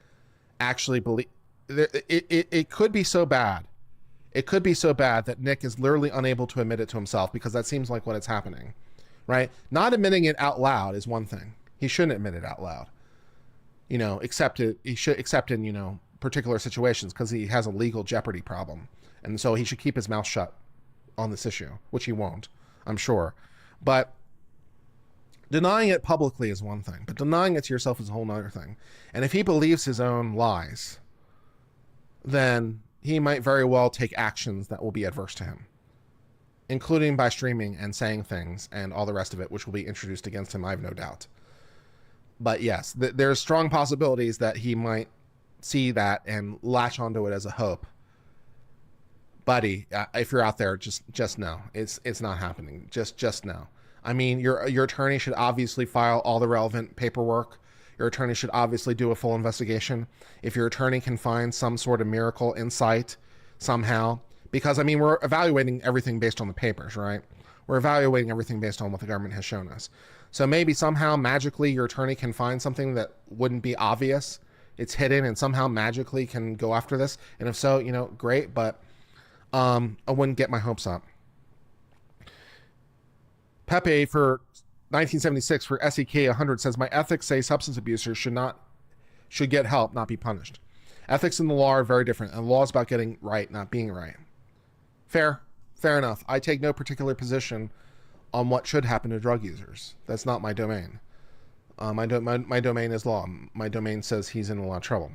actually believe it could be so bad. It could be so bad that Nick is literally unable to admit it to himself, because that seems like what it's happening, right? Not admitting it out loud is one thing. He shouldn't admit it out loud. He should accept in, particular situations, because he has a legal jeopardy problem. And so he should keep his mouth shut on this issue, which he won't, I'm sure. But denying it publicly is one thing, but denying it to yourself is a whole other thing. And if he believes his own lies, then he might very well take actions that will be adverse to him, including by streaming and saying things and all the rest of it, which will be introduced against him, I have no doubt. But yes, there's strong possibilities that he might see that and latch onto it as a hope. Buddy, if you're out there, just know it's not happening. Just know. I mean, your attorney should obviously file all the relevant paperwork. Your attorney should obviously do a full investigation. If your attorney can find some sort of miracle insight somehow, because I mean, we're evaluating everything based on the papers, right? We're evaluating everything based on what the government has shown us. So maybe somehow magically your attorney can find something that wouldn't be obvious. It's hidden and somehow magically can go after this. And if so, great, but I wouldn't get my hopes up. Pepe for 1976 for SEK 100 says, my ethics say substance abusers should get help, not be punished. Ethics and the law are very different, and the law is about getting right, not being right. Fair enough. I take no particular position on what should happen to drug users. That's not my domain. My domain is law. My domain says he's in a lot of trouble.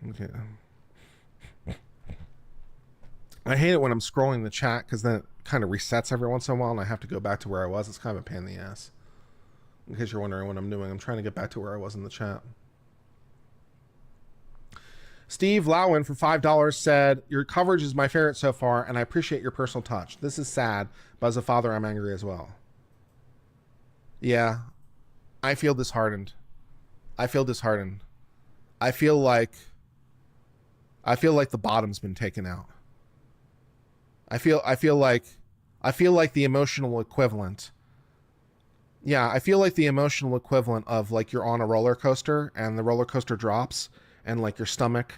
Okay. I hate it when I'm scrolling the chat, because then it kind of resets every once in a while and I have to go back to where I was. It's kind of a pain in the ass. In case you're wondering what I'm doing, I'm trying to get back to where I was in the chat. Steve Lowen for $5 said, your coverage is my favorite so far, and I appreciate your personal touch. This is sad, but as a father, I'm angry as well. Yeah, I feel disheartened. I feel like the bottom's been taken out. I feel like the emotional equivalent. Yeah, I feel like the emotional equivalent of like you're on a roller coaster and the roller coaster drops and like your stomach,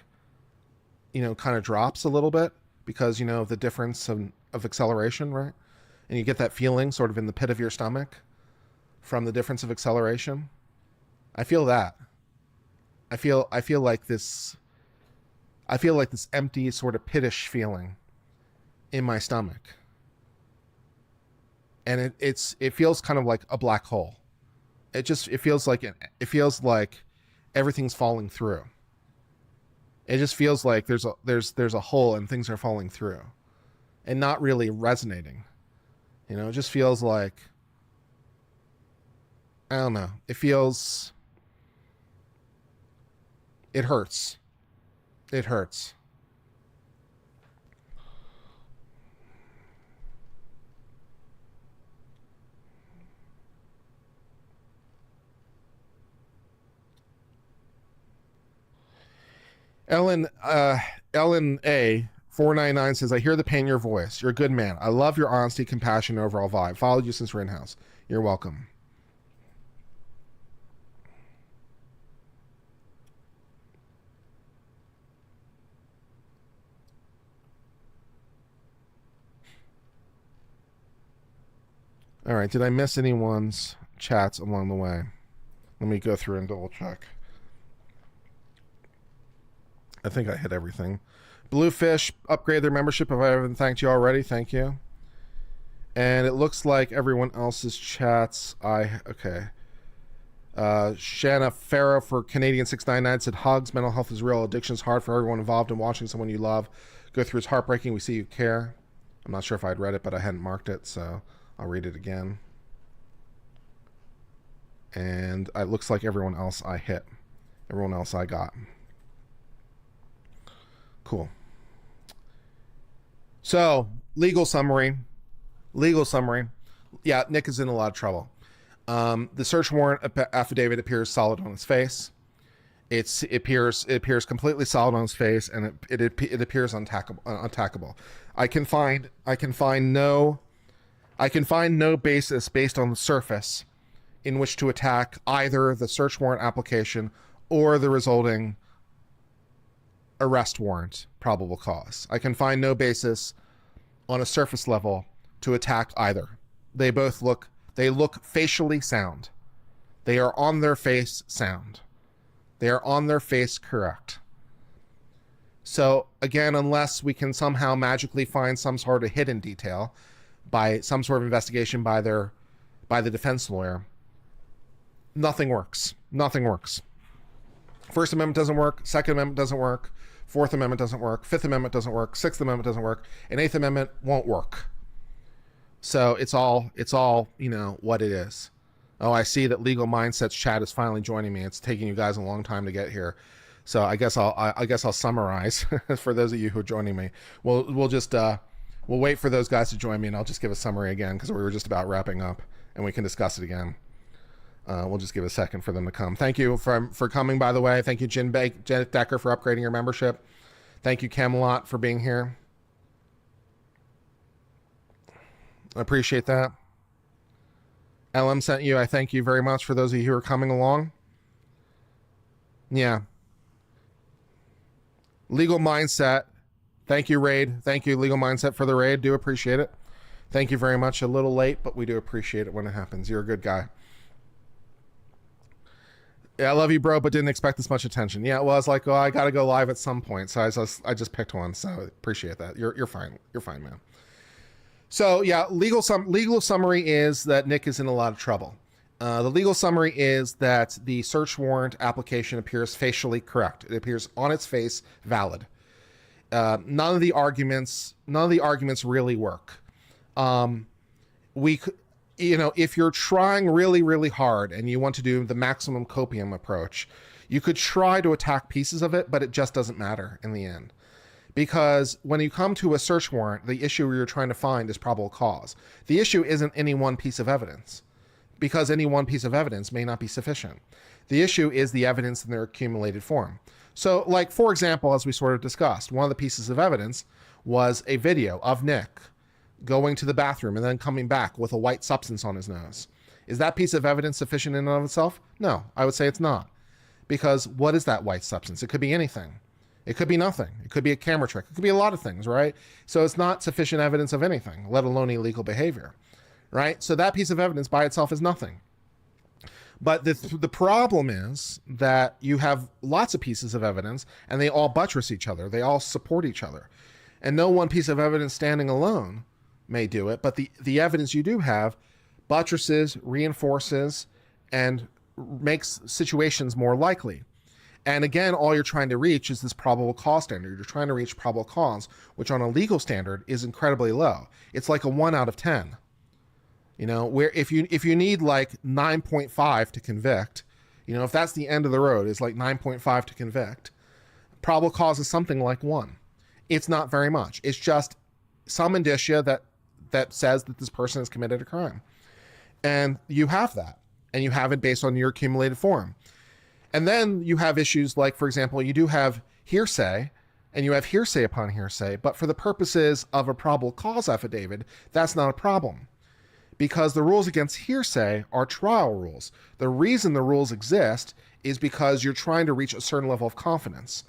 kind of drops a little bit because, the difference of acceleration, right? And you get that feeling sort of in the pit of your stomach from the difference of acceleration. I feel that. I feel like this empty sort of pittish feeling in my stomach. And it feels kind of like a black hole. It feels like everything's falling through. It just feels like there's a hole and things are falling through and not really resonating. It just feels like, I don't know. It hurts. It hurts. Ellen A 499 says, I hear the pain in your voice. You're a good man. I love your honesty, compassion, and overall vibe. Followed you since Rittenhouse. You're welcome. All right. Did I miss anyone's chats along the way? Let me go through and double check. I think I hit everything. Bluefish upgrade their membership. If I haven't thanked you already, thank you. And it looks like everyone else's chats. Okay. Shanna Farah for Canadian 699 said, hugs, mental health is real. Addiction is hard for everyone involved in watching someone you love go through. It's heartbreaking. We see you care. I'm not sure if I'd read it, but I hadn't marked it, so I'll read it again. And it looks like everyone else I hit. Everyone else I got. Cool. So, legal summary. Legal summary. Yeah, Nick is in a lot of trouble. The search warrant affidavit appears solid on his face. It appears completely solid on his face, and it appears unattackable. I can find no basis based on the surface in which to attack either the search warrant application or the resulting arrest warrant probable cause. I can find no basis on a surface level to attack either. They look facially sound. They are on their face sound. They are on their face correct. So again, unless we can somehow magically find some sort of hidden detail by some sort of investigation by the defense lawyer, nothing works. Nothing works. First Amendment doesn't work. Second Amendment doesn't work. Fourth Amendment doesn't work. Fifth Amendment doesn't work. Sixth Amendment doesn't work. And Eighth Amendment won't work. So it's all what it is. Oh, I see that Legal Mindsets chat is finally joining me. It's taking you guys a long time to get here. So I guess I'll summarize for those of you who are joining me. We'll wait for those guys to join me, and I'll just give a summary again because we were just about wrapping up, and we can discuss it again. We'll just give a second for them to come. Thank you for coming, by the way. Thank you, Jen Decker, for upgrading your membership. Thank you, Camelot, for being here. I appreciate that. LM sent you. I thank you very much for those of you who are coming along. Yeah. Legal Mindset. Thank you, Raid. Thank you, Legal Mindset, for the raid. Do appreciate it. Thank you very much. A little late, but we do appreciate it when it happens. You're a good guy. Yeah, I love you, bro, but didn't expect this much attention. Yeah, well, I was like, oh, I got to go live at some point, so I just picked one. So appreciate that. You're fine. You're fine, man. So yeah, legal summary is that Nick is in a lot of trouble. The legal summary is that the search warrant application appears facially correct. It appears on its face valid. None of the arguments really work. If you're trying really, really hard and you want to do the maximum copium approach, you could try to attack pieces of it, but it just doesn't matter in the end. Because when you come to a search warrant, the issue you're trying to find is probable cause. The issue isn't any one piece of evidence, because any one piece of evidence may not be sufficient. The issue is the evidence in their accumulated form. So, like, for example, as we sort of discussed, one of the pieces of evidence was a video of Nick going to the bathroom and then coming back with a white substance on his nose. Is that piece of evidence sufficient in and of itself? No, I would say it's not. Because what is that white substance? It could be anything. It could be nothing. It could be a camera trick. It could be a lot of things, right? So it's not sufficient evidence of anything, let alone illegal behavior, right? So that piece of evidence by itself is nothing. But the problem is that you have lots of pieces of evidence and they all buttress each other. They all support each other. And no one piece of evidence standing alone may do it, but the evidence you do have buttresses, reinforces, and makes situations more likely. And again, all you're trying to reach is this probable cause standard. You're trying to reach probable cause, which on a legal standard is incredibly low. It's like a 1 out of 10. Where if you need like 9.5 to convict, if that's the end of the road, it's like 9.5 to convict. Probable cause is something like 1. It's not very much. It's just some indicia that says that this person has committed a crime. And you have that. And you have it based on your accumulated form. And then you have issues like, for example, you do have hearsay, and you have hearsay upon hearsay, but for the purposes of a probable cause affidavit, that's not a problem. Because the rules against hearsay are trial rules. The reason the rules exist is because you're trying to reach a certain level of confidence,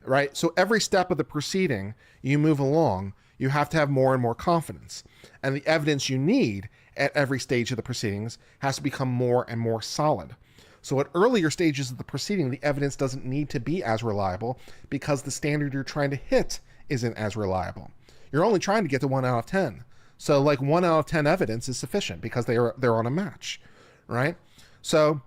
right? So every step of the proceeding you move along, you have to have more and more confidence. And the evidence you need at every stage of the proceedings has to become more and more solid. So at earlier stages of the proceeding, the evidence doesn't need to be as reliable because the standard you're trying to hit isn't as reliable. You're only trying to get to 1 out of 10. So like 1 out of 10 evidence is sufficient because they're on a match, right? So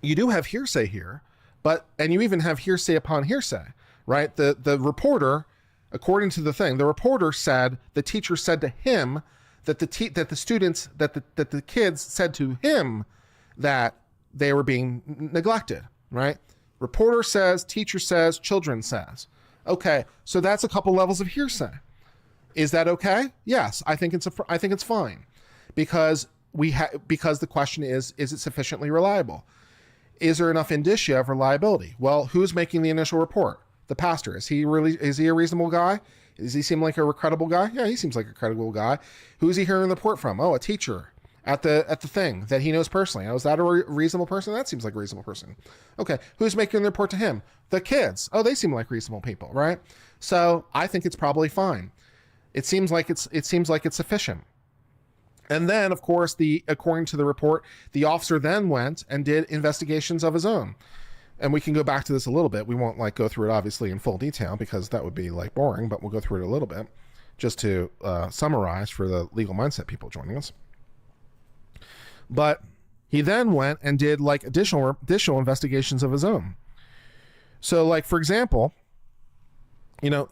you do have hearsay here, and you even have hearsay upon hearsay, right? The reporter, according to the thing, the reporter said, the teacher said to him that the kids said to him that they were being neglected, right? Reporter says, teacher says, children says. Okay, so that's a couple levels of hearsay, Is that okay? Yes, I think it's fine, because because the question is it sufficiently reliable? Is there enough indicia of reliability? Well, who's making the initial report? The pastor. Is he a reasonable guy? Does he seem like a credible guy? Yeah, he seems like a credible guy. Who's he hearing the report from? Oh, a teacher at the thing that he knows personally. Oh, is that a reasonable person? That seems like a reasonable person. Okay, who's making the report to him? The kids. Oh, they seem like reasonable people, right? So I think it's probably fine. It seems like it's sufficient. And then, of course, according to the report, the officer then went and did investigations of his own. And we can go back to this a little bit. We won't go through it obviously in full detail, because that would be boring, but we'll go through it a little bit just to summarize for the legal mindset people joining us. But he then went and did additional investigations of his own. So for example,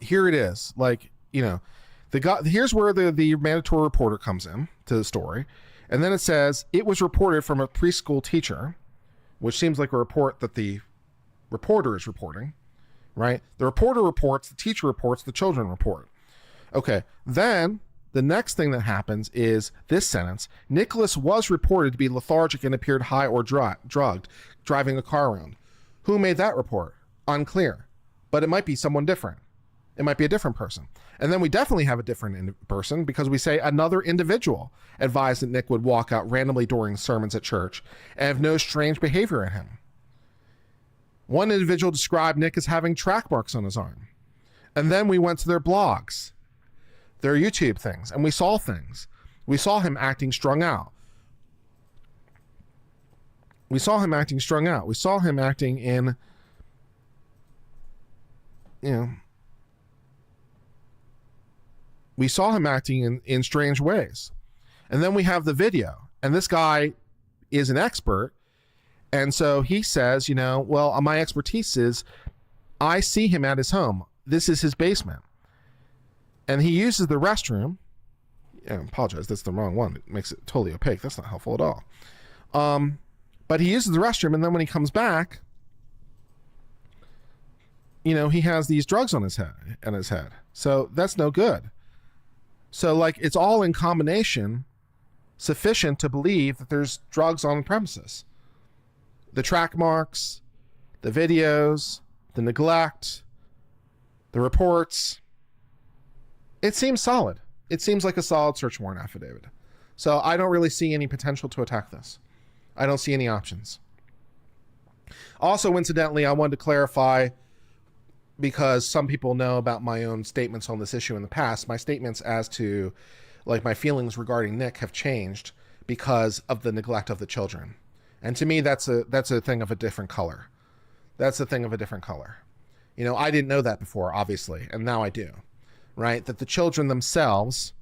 here it is, here's where the mandatory reporter comes in to the story. And then it says, it was reported from a preschool teacher, which seems like a report that the reporter is reporting, right? The reporter reports, the teacher reports, the children report. Okay, then the next thing that happens is this sentence: Nicholas was reported to be lethargic and appeared high or drugged, driving a car around. Who made that report? Unclear, but it might be someone different. It might be a different person. And then we definitely have a different person, because we say another individual advised that Nick would walk out randomly during sermons at church and have no strange behavior in him. One individual described Nick as having track marks on his arm. And then we went to their blogs, their YouTube things, and we saw things. We saw him acting strung out. We saw him acting in, we saw him acting in strange ways. And then we have the video, and this guy is an expert. And so he says, well, my expertise is I see him at his home. This is his basement. And he uses the restroom. I apologize, that's the wrong one. It makes it totally opaque. That's not helpful at all. But he uses the restroom, and then when he comes back, he has these drugs on his head. So that's no good. So it's all in combination sufficient to believe that there's drugs on the premises. The track marks, the videos, the neglect, the reports. It seems solid. It seems like a solid search warrant affidavit. So I don't really see any potential to attack this. I don't see any options. Also, incidentally, I wanted to clarify, because some people know about my own statements on this issue in the past. My statements as to my feelings regarding Nick have changed because of the neglect of the children. And to me, that's a thing of a different color. That's a thing of a different color. I didn't know that before, obviously, and now I do, right? That the children themselves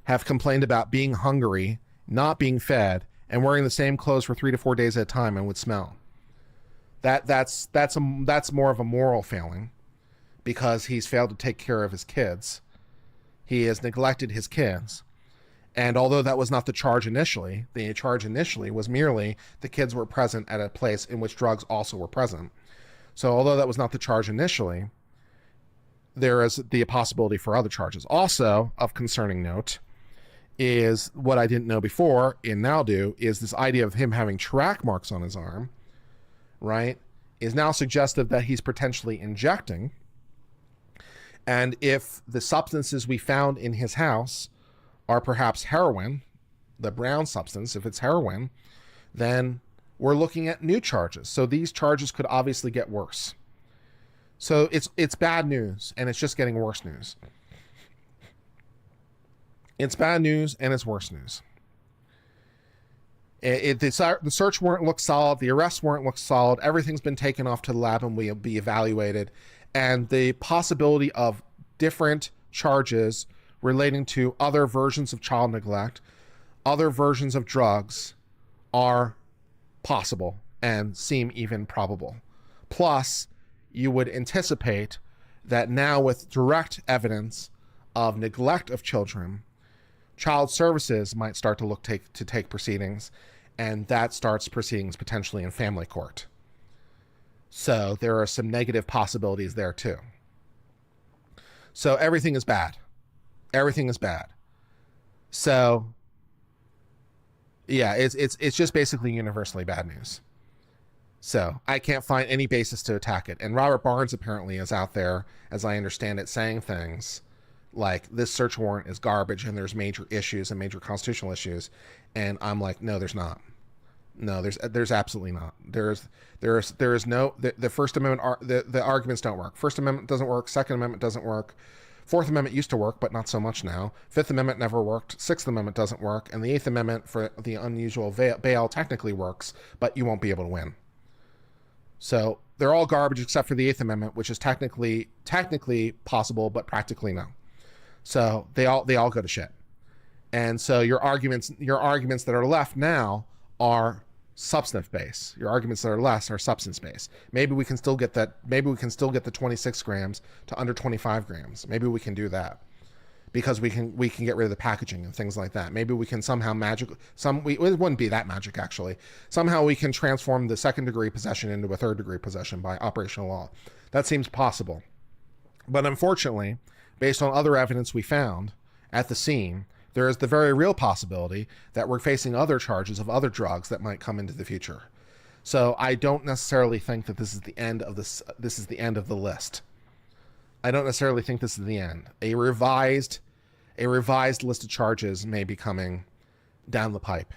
have complained about being hungry, not being fed, and wearing the same clothes for 3 to 4 days at a time and would smell. That's more of a moral failing, because he's failed to take care of his kids. He has neglected his kids. And although that was not the charge initially, the charge initially was merely the kids were present at a place in which drugs also were present. So although that was not the charge initially, there is the possibility for other charges. Also of concerning note is what I didn't know before and now do, is this idea of him having track marks on his arm, right, is now suggestive that he's potentially injecting. And if the substances we found in his house are perhaps heroin, the brown substance, if it's heroin, then we're looking at new charges. So these charges could obviously get worse. So it's bad news, and it's just getting worse news. It's bad news, and it's worse news. The search warrant looks solid. The arrest warrant looks solid. Everything's been taken off to the lab and will be evaluated. And the possibility of different charges relating to other versions of child neglect, other versions of drugs, are possible and seem even probable. Plus, you would anticipate that now with direct evidence of neglect of children, child services might start to take proceedings, and that starts proceedings potentially in family court. So there are some negative possibilities there too. So everything is bad. Everything is bad. So yeah, it's just basically universally bad news. So I can't find any basis to attack it. And Robert Barnes apparently is out there, as I understand it, saying things like this search warrant is garbage and there's major issues and major constitutional issues. And I'm like, no, there's not. No, there's absolutely not. There is no, the First Amendment, the arguments don't work. First Amendment doesn't work. Second Amendment doesn't work. Fourth Amendment used to work, but not so much now. Fifth Amendment never worked. Sixth Amendment doesn't work. And the Eighth Amendment for the unusual bail technically works, but you won't be able to win. So they're all garbage except for the Eighth Amendment, which is technically possible, but practically no. So they all go to shit. And so your arguments that are left now are substantive base. Your arguments that are less are substance base. Maybe we can still get that. Maybe we can still get the 26 grams to under 25 grams. Maybe we can do that because we can get rid of the packaging and things like that. Maybe we can somehow it wouldn't be that magic actually. Somehow we can transform the second degree possession into a third degree possession by operational law. That seems possible. But unfortunately, based on other evidence we found at the scene, there is the very real possibility that we're facing other charges of other drugs that might come into the future. So I don't necessarily think that this is the end of this. This is the end of the list. I don't necessarily think this is the end. A revised list of charges may be coming down the pipe,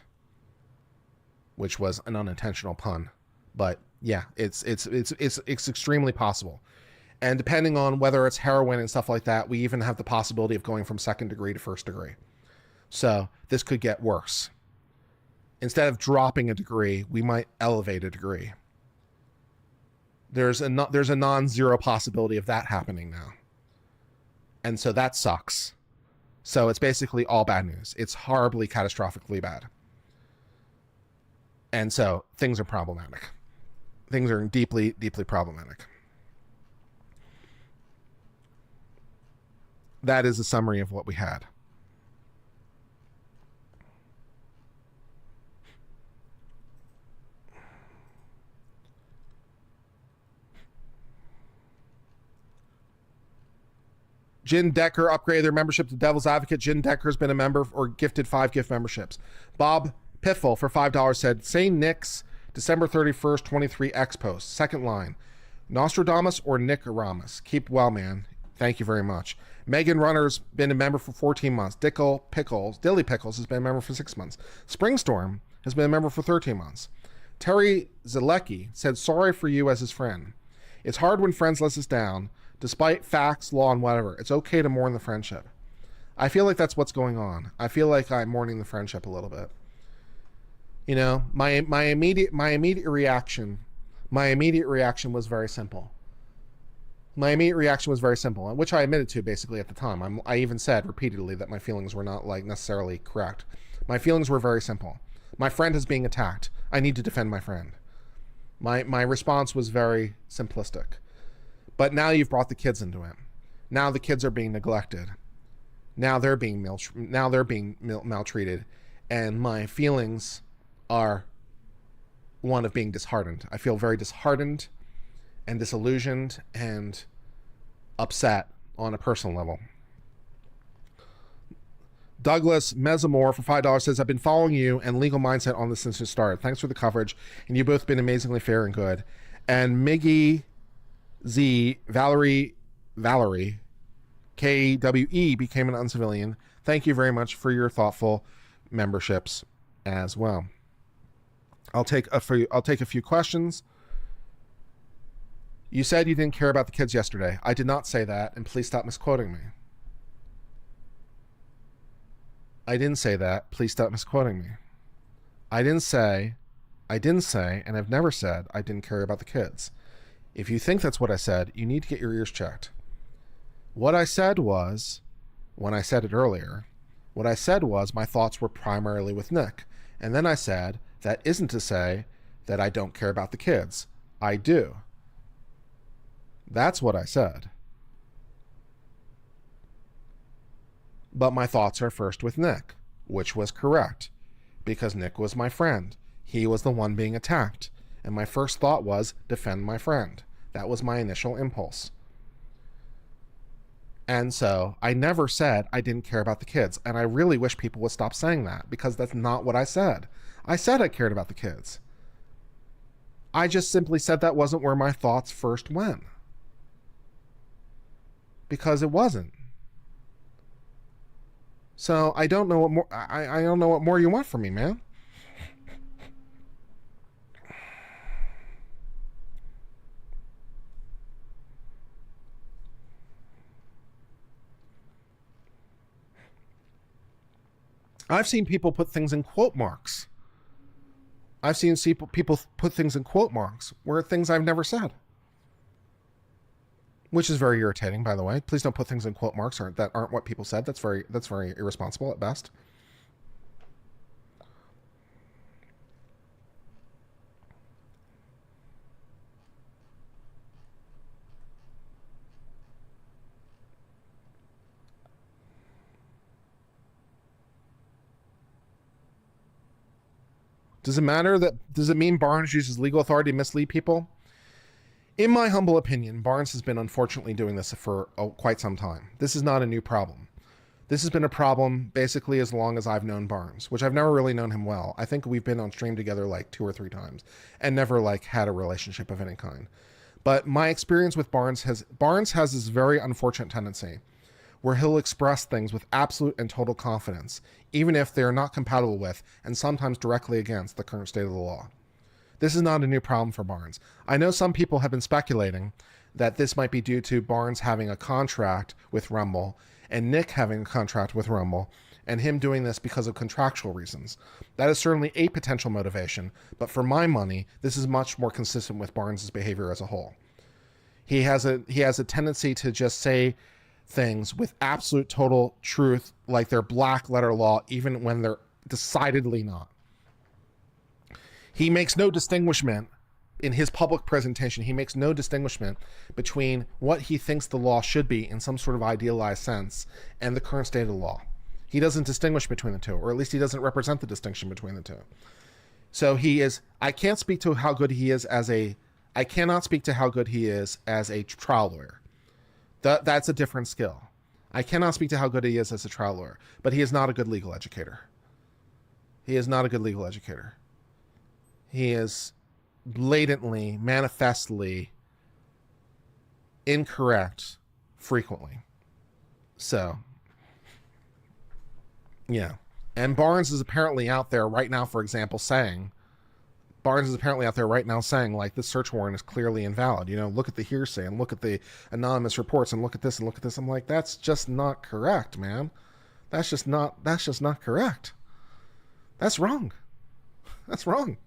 which was an unintentional pun, but yeah, it's extremely possible. And depending on whether it's heroin and stuff like that, we even have the possibility of going from second degree to first degree. So this could get worse. Instead of dropping a degree, we might elevate a degree. There's a non-zero possibility of that happening now. And so that sucks. So it's basically all bad news. It's horribly, catastrophically bad. And so things are problematic. Things are deeply, deeply problematic. That is a summary of what we had. Jin Decker upgraded their membership to Devil's Advocate. Jin Decker has been a member or gifted 5 gift memberships. Bob Piffle for $5 said, say Nick's December 31st, 23 X post. Second line, Nostradamus or Nick Aramus? Keep well, man. Thank you very much. Megan Runner's been a member for 14 months. Dilly Pickles has been a member for 6 months. Springstorm has been a member for 13 months. Terry Zalecki said, sorry for you as his friend. It's hard when friends let us down. Despite facts, law, and whatever, it's okay to mourn the friendship. I feel like that's what's going on. I feel like I'm mourning the friendship a little bit. You know, my immediate reaction was very simple. My immediate reaction was very simple, which I admitted to basically at the time. I even said repeatedly that my feelings were not like necessarily correct. My feelings were very simple. My friend is being attacked. I need to defend my friend. My response was very simplistic. But now you've brought the kids into it. Now the kids are being neglected. Now they're being maltreated, and my feelings are one of being disheartened. I feel very disheartened and disillusioned and upset on a personal level. Douglas Mesamore for $5 says, I've been following you and Legal Mindset on this since it started. Thanks for the coverage, and you've both been amazingly fair and good. And Miggy Valerie KWE became an uncivilian. Thank you very much for your thoughtful memberships as well. I'll take a few questions. You said you didn't care about the kids yesterday. I did not say that, and please stop misquoting me. I didn't say that. Please stop misquoting me. I didn't say, and I've never said I didn't care about the kids. If you think that's what I said, you need to get your ears checked. What I said was, when I said it earlier, what I said was my thoughts were primarily with Nick. And then I said, that isn't to say that I don't care about the kids. I do. That's what I said. But my thoughts are first with Nick, which was correct, because Nick was my friend. He was the one being attacked. And my first thought was, defend my friend. That was my initial impulse. And so I never said I didn't care about the kids. And I really wish people would stop saying that, because that's not what I said. I said I cared about the kids. I just simply said that wasn't where my thoughts first went. Because it wasn't. So I don't know what more I don't know what more you want from me, man. I've seen people put things in quote marks. I've seen people put things in quote marks where things I've never said. Which is very irritating, by the way. Please don't put things in quote marks that aren't what people said. That's very irresponsible at best. Does it mean Barnes uses legal authority to mislead people? In my humble opinion, Barnes has been unfortunately doing this for quite some time. This is not a new problem. This has been a problem basically as long as I've known Barnes, which I've never really known him well. I think we've been on stream together like 2 or 3 times and never like had a relationship of any kind. But my experience with Barnes has this very unfortunate tendency where he'll express things with absolute and total confidence, even if they're not compatible with, and sometimes directly against, the current state of the law. This is not a new problem for Barnes. I know some people have been speculating that this might be due to Barnes having a contract with Rumble and Nick having a contract with Rumble and him doing this because of contractual reasons. That is certainly a potential motivation, but for my money, this is much more consistent with Barnes' behavior as a whole. He has a tendency to just say things with absolute total truth, like they're black letter law, even when they're decidedly not. He makes no distinguishment in his public presentation. He makes no distinguishment between what he thinks the law should be in some sort of idealized sense and the current state of the law. He doesn't distinguish between the two, or at least he doesn't represent the distinction between the two. So I can't speak to how good he is I cannot speak to how good he is as a trial lawyer. That's a different skill. I cannot speak to how good he is as a trial lawyer, but he is not a good legal educator. He is not a good legal educator. He is blatantly, manifestly incorrect frequently. So, yeah. And Barnes is apparently out there right now, for example, saying, like, this search warrant is clearly invalid. You know, look at the hearsay and look at the anonymous reports and look at this and look at this. I'm like, that's just not correct, man. That's just not correct. That's wrong. That's wrong.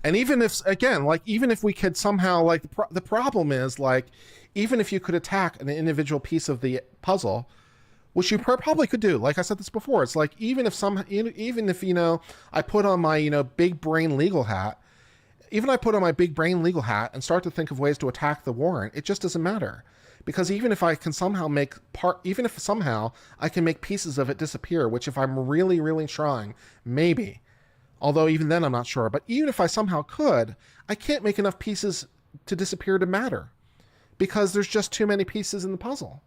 And even if we could somehow, like, the problem is, like, even if you could attack an individual piece of the puzzle, which you probably could do, like I said this before, it's like, even if I put on my, big brain legal hat, and start to think of ways to attack the warrant, it just doesn't matter. Because even if I can somehow I can make pieces of it disappear, which if I'm really, really trying, maybe, although even then I'm not sure. But even if I somehow could, I can't make enough pieces to disappear to matter, because there's just too many pieces in the puzzle.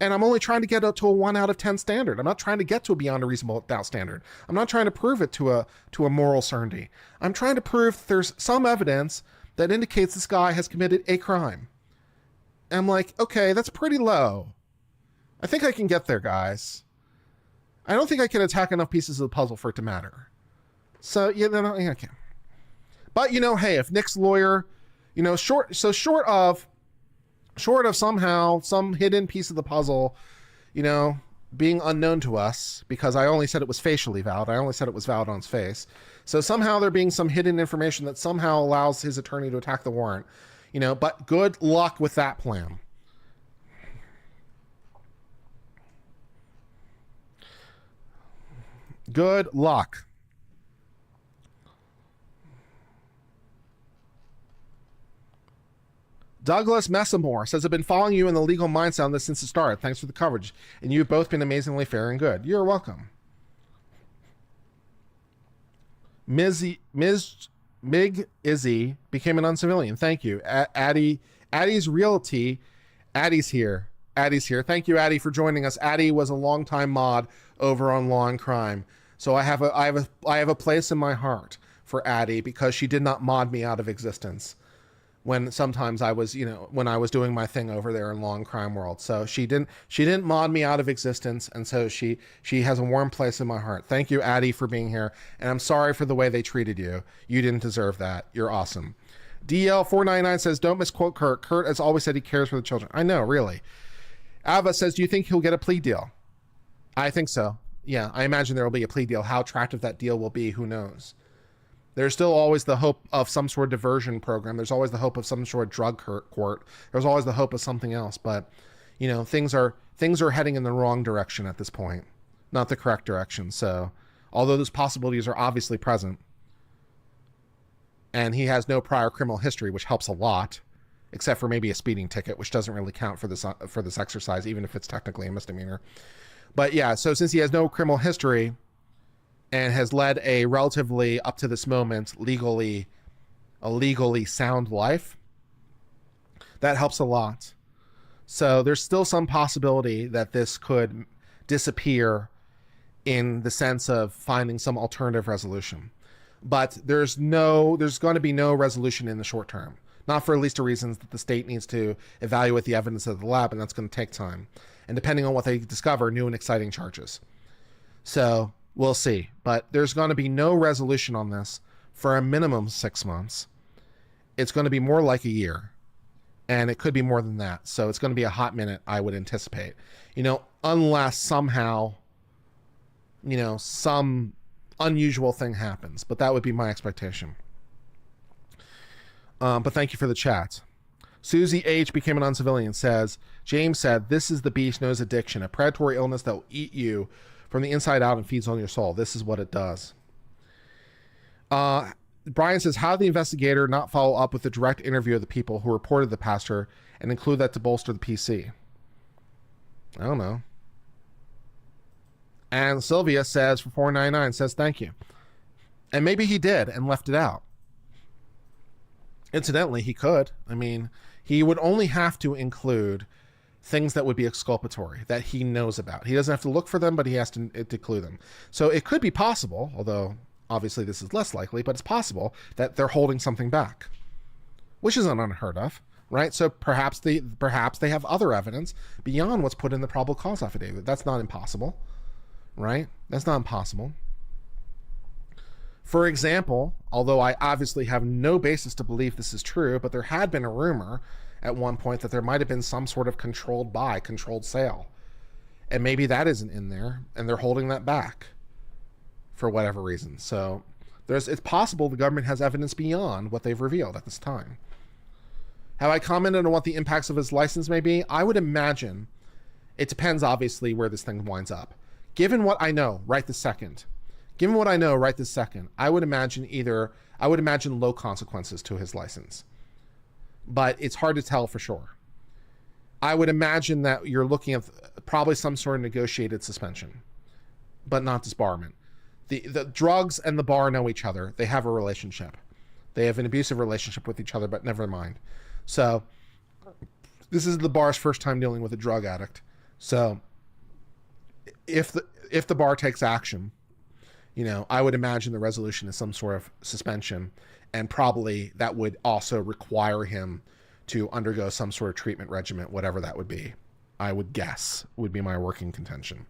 And I'm only trying to get up to a 1 out of 10 standard. I'm not trying to get to a beyond a reasonable doubt standard. I'm not trying to prove it to a moral certainty. I'm trying to prove there's some evidence that indicates this guy has committed a crime. And I'm like, okay, that's pretty low. I think I can get there, guys. I don't think I can attack enough pieces of the puzzle for it to matter. So, yeah, okay. But, hey, if Nick's lawyer, short of somehow some hidden piece of the puzzle, being unknown to us, because I only said it was facially valid. I only said it was valid on its face. So somehow there being some hidden information that somehow allows his attorney to attack the warrant, but good luck with that plan. Good luck. Douglas Messamore says, I've been following you in the legal mindset on this since the start. Thanks for the coverage. And you've both been amazingly fair and good. You're welcome. Mig Izzy became an uncivilian. Thank you. Addie's Realty. Addie's here. Thank you, Addie, for joining us. Addie was a longtime mod over on Law and Crime. So I have a place in my heart for Addie because she did not mod me out of existence when sometimes I was, when I was doing my thing over there in Law and Crime World. So she didn't mod me out of existence, and so she has a warm place in my heart. Thank you, Addie, for being here, and I'm sorry for the way they treated you. You didn't deserve that. You're awesome. DL499 says, don't misquote Kurt. Kurt has always said he cares for the children. I know, really. Ava says, do you think he'll get a plea deal? I think so. Yeah, I imagine there will be a plea deal. How attractive that deal will be, who knows? There's still always the hope of some sort of diversion program. There's always the hope of some sort of drug court. There's always the hope of something else. But, things are heading in the wrong direction at this point, not the correct direction. So, although those possibilities are obviously present, and he has no prior criminal history, which helps a lot, except for maybe a speeding ticket, which doesn't really count for this exercise, even if it's technically a misdemeanor. But yeah, so since he has no criminal history and has led a relatively, up to this moment, legally sound life, that helps a lot. So there's still some possibility that this could disappear in the sense of finding some alternative resolution. But there's going to be no resolution in the short term. Not for at least the reasons that the state needs to evaluate the evidence of the lab, and that's going to take time. And depending on what they discover, new and exciting charges. So we'll see. But there's going to be no resolution on this for a minimum 6 months. It's going to be more like a year. And it could be more than that. So it's going to be a hot minute, I would anticipate. Unless somehow, some unusual thing happens. But that would be my expectation. But thank you for the chat. Susie H. became an uncivilian says, James said, this is the beast knows addiction, a predatory illness that will eat you from the inside out and feeds on your soul. This is what it does. Brian says, how did the investigator not follow up with the direct interview of the people who reported the pastor and include that to bolster the PC? I don't know. And Sylvia says, for $4.99, says thank you. And maybe he did and left it out. Incidentally, he could. I mean, he would only have to include things that would be exculpatory, that he knows about. He doesn't have to look for them, but he has to include them. So it could be possible, although obviously this is less likely, but it's possible that they're holding something back, which isn't unheard of, right? So perhaps they have other evidence beyond what's put in the probable cause affidavit. That's not impossible, right? That's not impossible. For example, although I obviously have no basis to believe this is true, but there had been a rumor at one point that there might have been some sort of controlled sale. And maybe that isn't in there, and they're holding that back for whatever reason. So it's possible the government has evidence beyond what they've revealed at this time. Have I commented on what the impacts of his license may be? I would imagine it depends, obviously, where this thing winds up. Given what I know right this second, I would imagine low consequences to his license. But it's hard to tell for sure. I would imagine that you're looking at probably some sort of negotiated suspension, but not disbarment. The drugs and the bar know each other. They have a relationship. They have an abusive relationship with each other, but never mind. So this is the bar's first time dealing with a drug addict. So if the bar takes action, I would imagine the resolution is some sort of suspension, and probably that would also require him to undergo some sort of treatment regimen, whatever that would be. I would guess would be my working contention.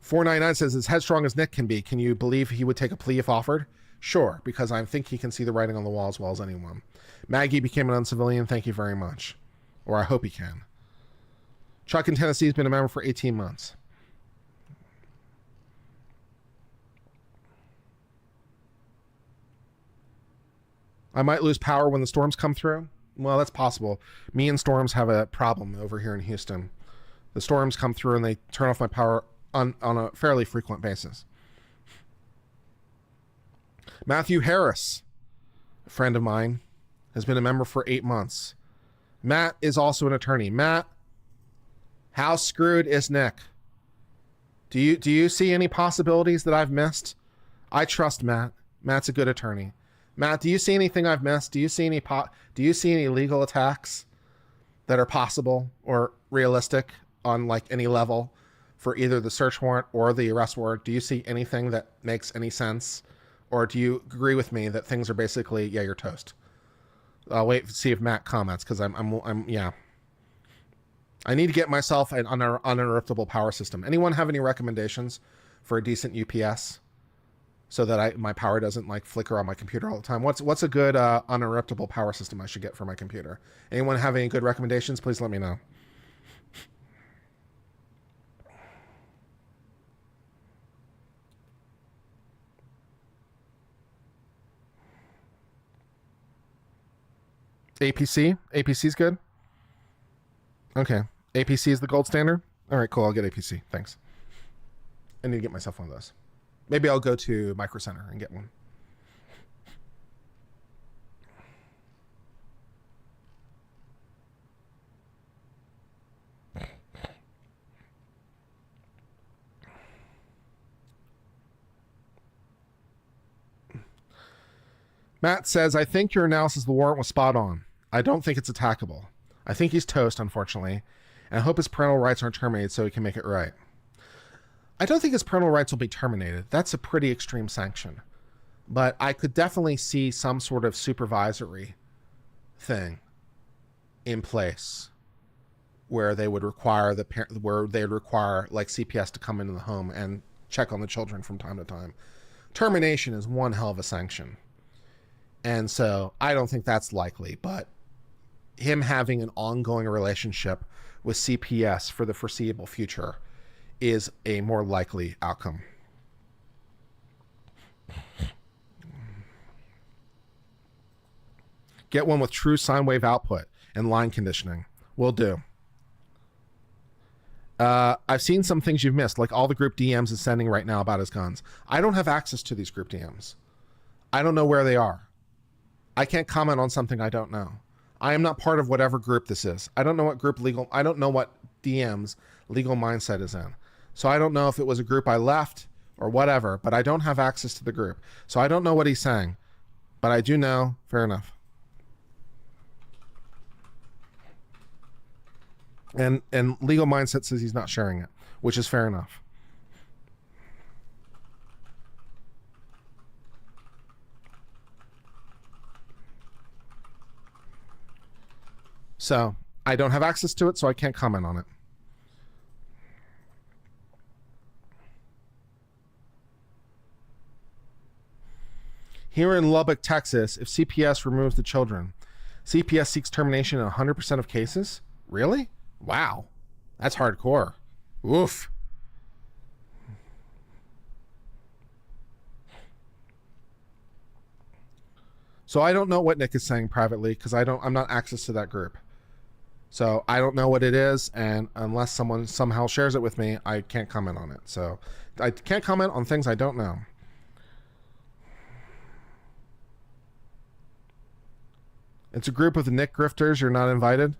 499 says, as headstrong as Nick can be, can you believe he would take a plea if offered? Sure, because I think he can see the writing on the wall as well as anyone. Maggie became an uncivilian. Thank you very much. Or I hope he can. Chuck in Tennessee has been a member for 18 months. I might lose power when the storms come through. Well, that's possible. Me and storms have a problem over here in Houston. The storms come through and they turn off my power on a fairly frequent basis. Matthew Harris, a friend of mine, has been a member for 8 months. Matt is also an attorney. Matt, how screwed is Nick? Do you see any possibilities that I've missed? I trust Matt. Matt's a good attorney. Matt, do you see anything I've missed? Do you see any legal attacks that are possible or realistic on like any level for either the search warrant or the arrest warrant? Do you see anything that makes any sense? Or do you agree with me that things are basically, yeah, you're toast? I'll wait to see if Matt comments, because I'm yeah. I need to get myself an uninterruptible power system. Anyone have any recommendations for a decent UPS so that my power doesn't like flicker on my computer all the time? What's a good uninterruptible power system I should get for my computer? Anyone have any good recommendations? Please let me know. APC is good. Okay, APC is the gold standard. All right, cool. I'll get APC. Thanks. I need to get myself one of those. Maybe I'll go to Micro Center and get one. Matt says, I think your analysis of the warrant was spot on. I don't think it's attackable. I think he's toast, unfortunately, and I hope his parental rights aren't terminated so he can make it right. I don't think his parental rights will be terminated. That's a pretty extreme sanction. But I could definitely see some sort of supervisory thing in place where they would require like CPS to come into the home and check on the children from time to time. Termination is one hell of a sanction. And so I don't think that's likely, but him having an ongoing relationship with CPS for the foreseeable future is a more likely outcome. Get one with true sine wave output and line conditioning. Will do. I've seen some things you've missed, like all the group DMs is sending right now about his guns. I don't have access to these group DMs. I don't know where they are. I can't comment on something I don't know. I am not part of whatever group this is. I don't know what group I don't know what DM's legal mindset is in. So I don't know if it was a group I left or whatever, but I don't have access to the group. So I don't know what he's saying, but I do know, fair enough. And legal mindset says he's not sharing it, which is fair enough. So I don't have access to it, so I can't comment on it. Here in Lubbock, Texas, if CPS removes the children, CPS seeks termination in 100% of cases? Really? Wow. That's hardcore. Oof. So I don't know what Nick is saying privately because I'm not access to that group. So I don't know what it is, and unless someone somehow shares it with me, I can't comment on it. So I can't comment on things I don't know. It's a group of the Nick grifters. You're not invited.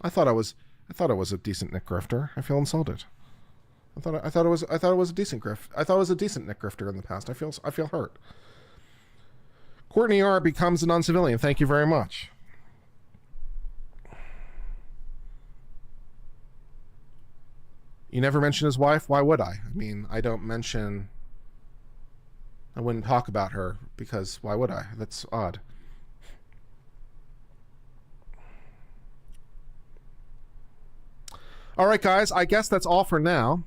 I thought it was a decent Nick grifter. I feel insulted. I thought it was a decent grift. I thought it was a decent Nick grifter in the past. I feel hurt. Courtney R becomes a non-civilian. Thank you very much. You never mention his wife? Why would I? I mean, I wouldn't talk about her because why would I? That's odd. All right, guys, I guess that's all for now.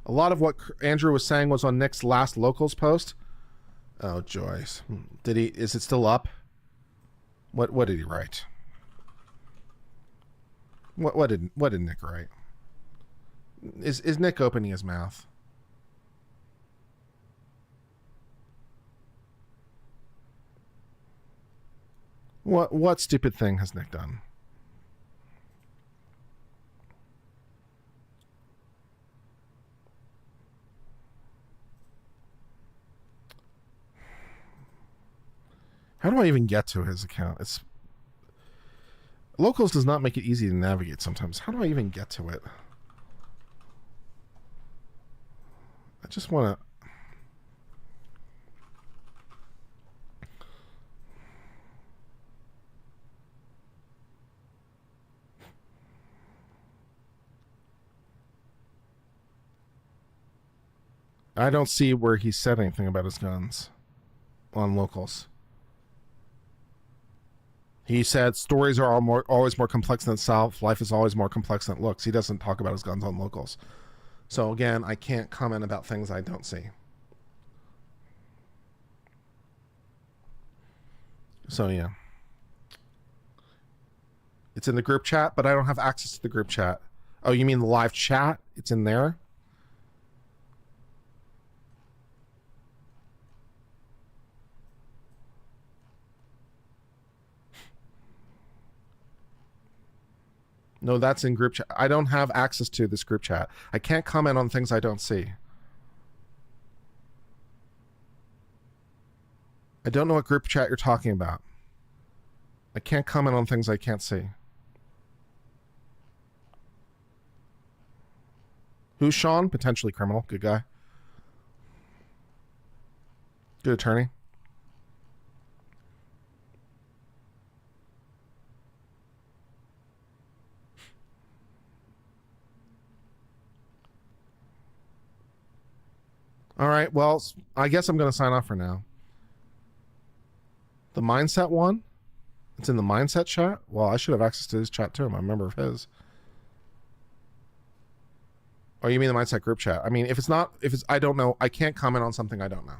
A lot of what Andrew was saying was on Nick's last locals post. Oh, Joyce. Is it still up? What did he write? What did Nick write? Is Nick opening his mouth? What stupid thing has Nick done? How do I even get to his account? It's Locals does not make it easy to navigate sometimes. How do I even get to it? I just want to... I don't see where he said anything about his guns on Locals. He said stories are always more complex than itself. Life is always more complex than it looks. He doesn't talk about his guns on Locals. So again, I can't comment about things I don't see. So yeah. It's in the group chat, but I don't have access to the group chat. Oh, you mean the live chat? It's in there? No, that's in group chat. I don't have access to this group chat. I can't comment on things I don't see. I don't know what group chat you're talking about. I can't comment on things I can't see. Who's Sean? Potentially criminal. Good guy. Good attorney. All right, well, I guess I'm going to sign off for now. The mindset one? It's in the mindset chat? Well, I should have access to his chat too. I'm a member of his. Oh, you mean the mindset group chat? I mean, if it's, I don't know. I can't comment on something I don't know.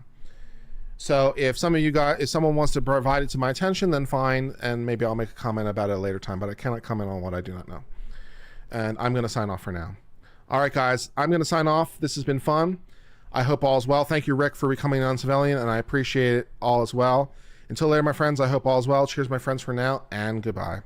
So if someone wants to provide it to my attention, then fine. And maybe I'll make a comment about it at a later time, but I cannot comment on what I do not know. And I'm going to sign off for now. All right, guys, I'm going to sign off. This has been fun. I hope all is well. Thank you, Rick, for becoming non-civilian, and I appreciate it all as well. Until later, my friends, I hope all is well. Cheers, my friends, for now, and goodbye.